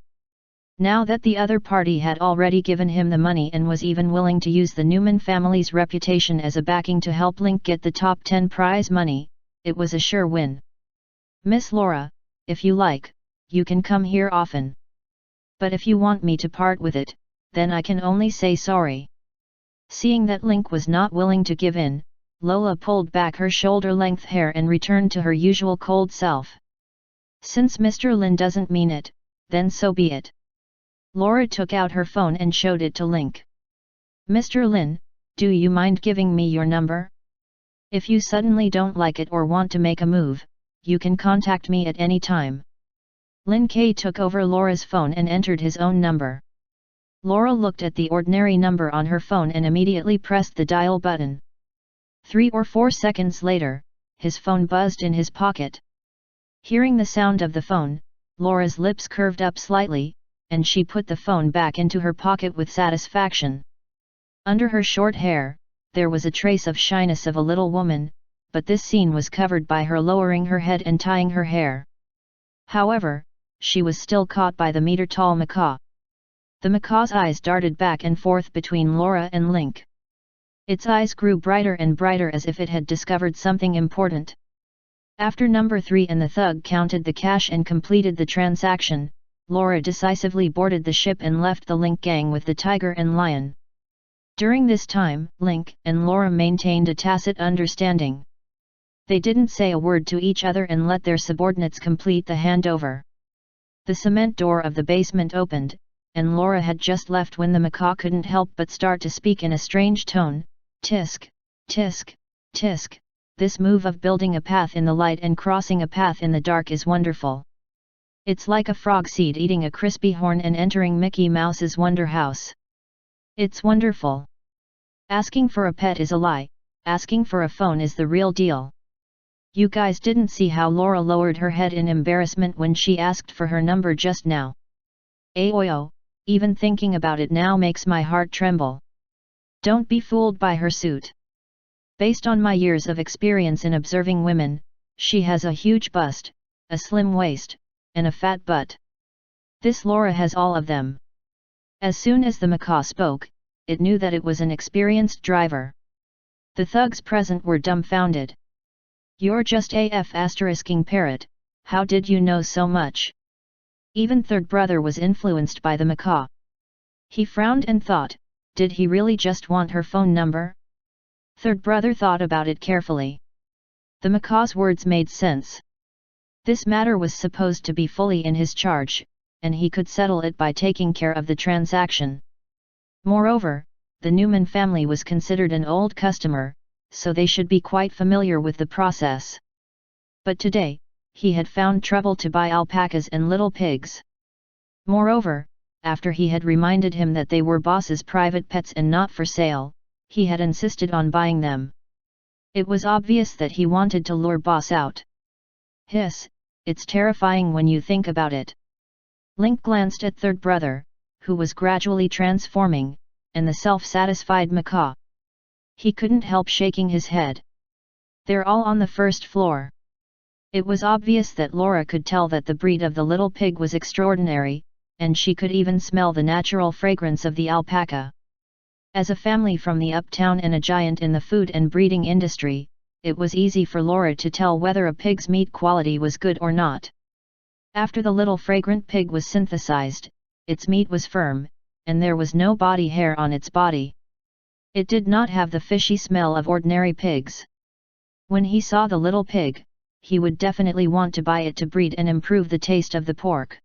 Now that the other party had already given him the money and was even willing to use the Newman family's reputation as a backing to help Link get the top 10 prize money, it was a sure win. "Miss Laura, if you like, you can come here often. But if you want me to part with it, then I can only say sorry." Seeing that Link was not willing to give in, Lola pulled back her shoulder-length hair and returned to her usual cold self. "Since Mr. Lin doesn't mean it, then so be it." Laura took out her phone and showed it to Link. "Mr. Lin, do you mind giving me your number? If you suddenly don't like it or want to make a move, you can contact me at any time." Lin K took over Laura's phone and entered his own number. Laura looked at the ordinary number on her phone and immediately pressed the dial button. 3 or 4 seconds later, his phone buzzed in his pocket. Hearing the sound of the phone, Laura's lips curved up slightly, and she put the phone back into her pocket with satisfaction. Under her short hair, there was a trace of shyness of a little woman, but this scene was covered by her lowering her head and tying her hair. However, she was still caught by the meter-tall macaw. The macaw's eyes darted back and forth between Laura and Link. Its eyes grew brighter and brighter as if it had discovered something important. After number 3 and the thug counted the cash and completed the transaction, Laura decisively boarded the ship and left the Link gang with the tiger and lion. During this time, Link and Laura maintained a tacit understanding. They didn't say a word to each other and let their subordinates complete the handover. The cement door of the basement opened, and Laura had just left when the macaw couldn't help but start to speak in a strange tone. "Tisk, tisk, tisk, this move of building a path in the light and crossing a path in the dark is wonderful. It's like a frog seed eating a crispy horn and entering Mickey Mouse's Wonder House. It's wonderful. Asking for a pet is a lie, asking for a phone is the real deal." You guys didn't see how Laura lowered her head in embarrassment when she asked for her number just now. Aoyo, even thinking about it now makes my heart tremble. Don't be fooled by her suit. Based on my years of experience in observing women, she has a huge bust, a slim waist, and a fat butt. This Laura has all of them. As soon as the macaw spoke, it knew that it was an experienced driver. The thugs present were dumbfounded. "You're just ****ing parrot, how did you know so much?" Even third brother was influenced by the macaw. He frowned and thought, did he really just want her phone number? Third brother thought about it carefully. The macaw's words made sense. This matter was supposed to be fully in his charge, and he could settle it by taking care of the transaction. Moreover, the Newman family was considered an old customer, so they should be quite familiar with the process. But today, he had found trouble to buy alpacas and little pigs. Moreover, after he had reminded him that they were boss's private pets and not for sale, he had insisted on buying them. It was obvious that he wanted to lure boss out. Hiss, it's terrifying when you think about it. Link glanced at third brother, who was gradually transforming, and the self-satisfied macaw. He couldn't help shaking his head. They're all on the first floor. It was obvious that Laura could tell that the breed of the little pig was extraordinary, and she could even smell the natural fragrance of the alpaca. As a family from the uptown and a giant in the food and breeding industry, it was easy for Laura to tell whether a pig's meat quality was good or not. After the little fragrant pig was synthesized, its meat was firm, and there was no body hair on its body. It did not have the fishy smell of ordinary pigs. When he saw the little pig, he would definitely want to buy it to breed and improve the taste of the pork.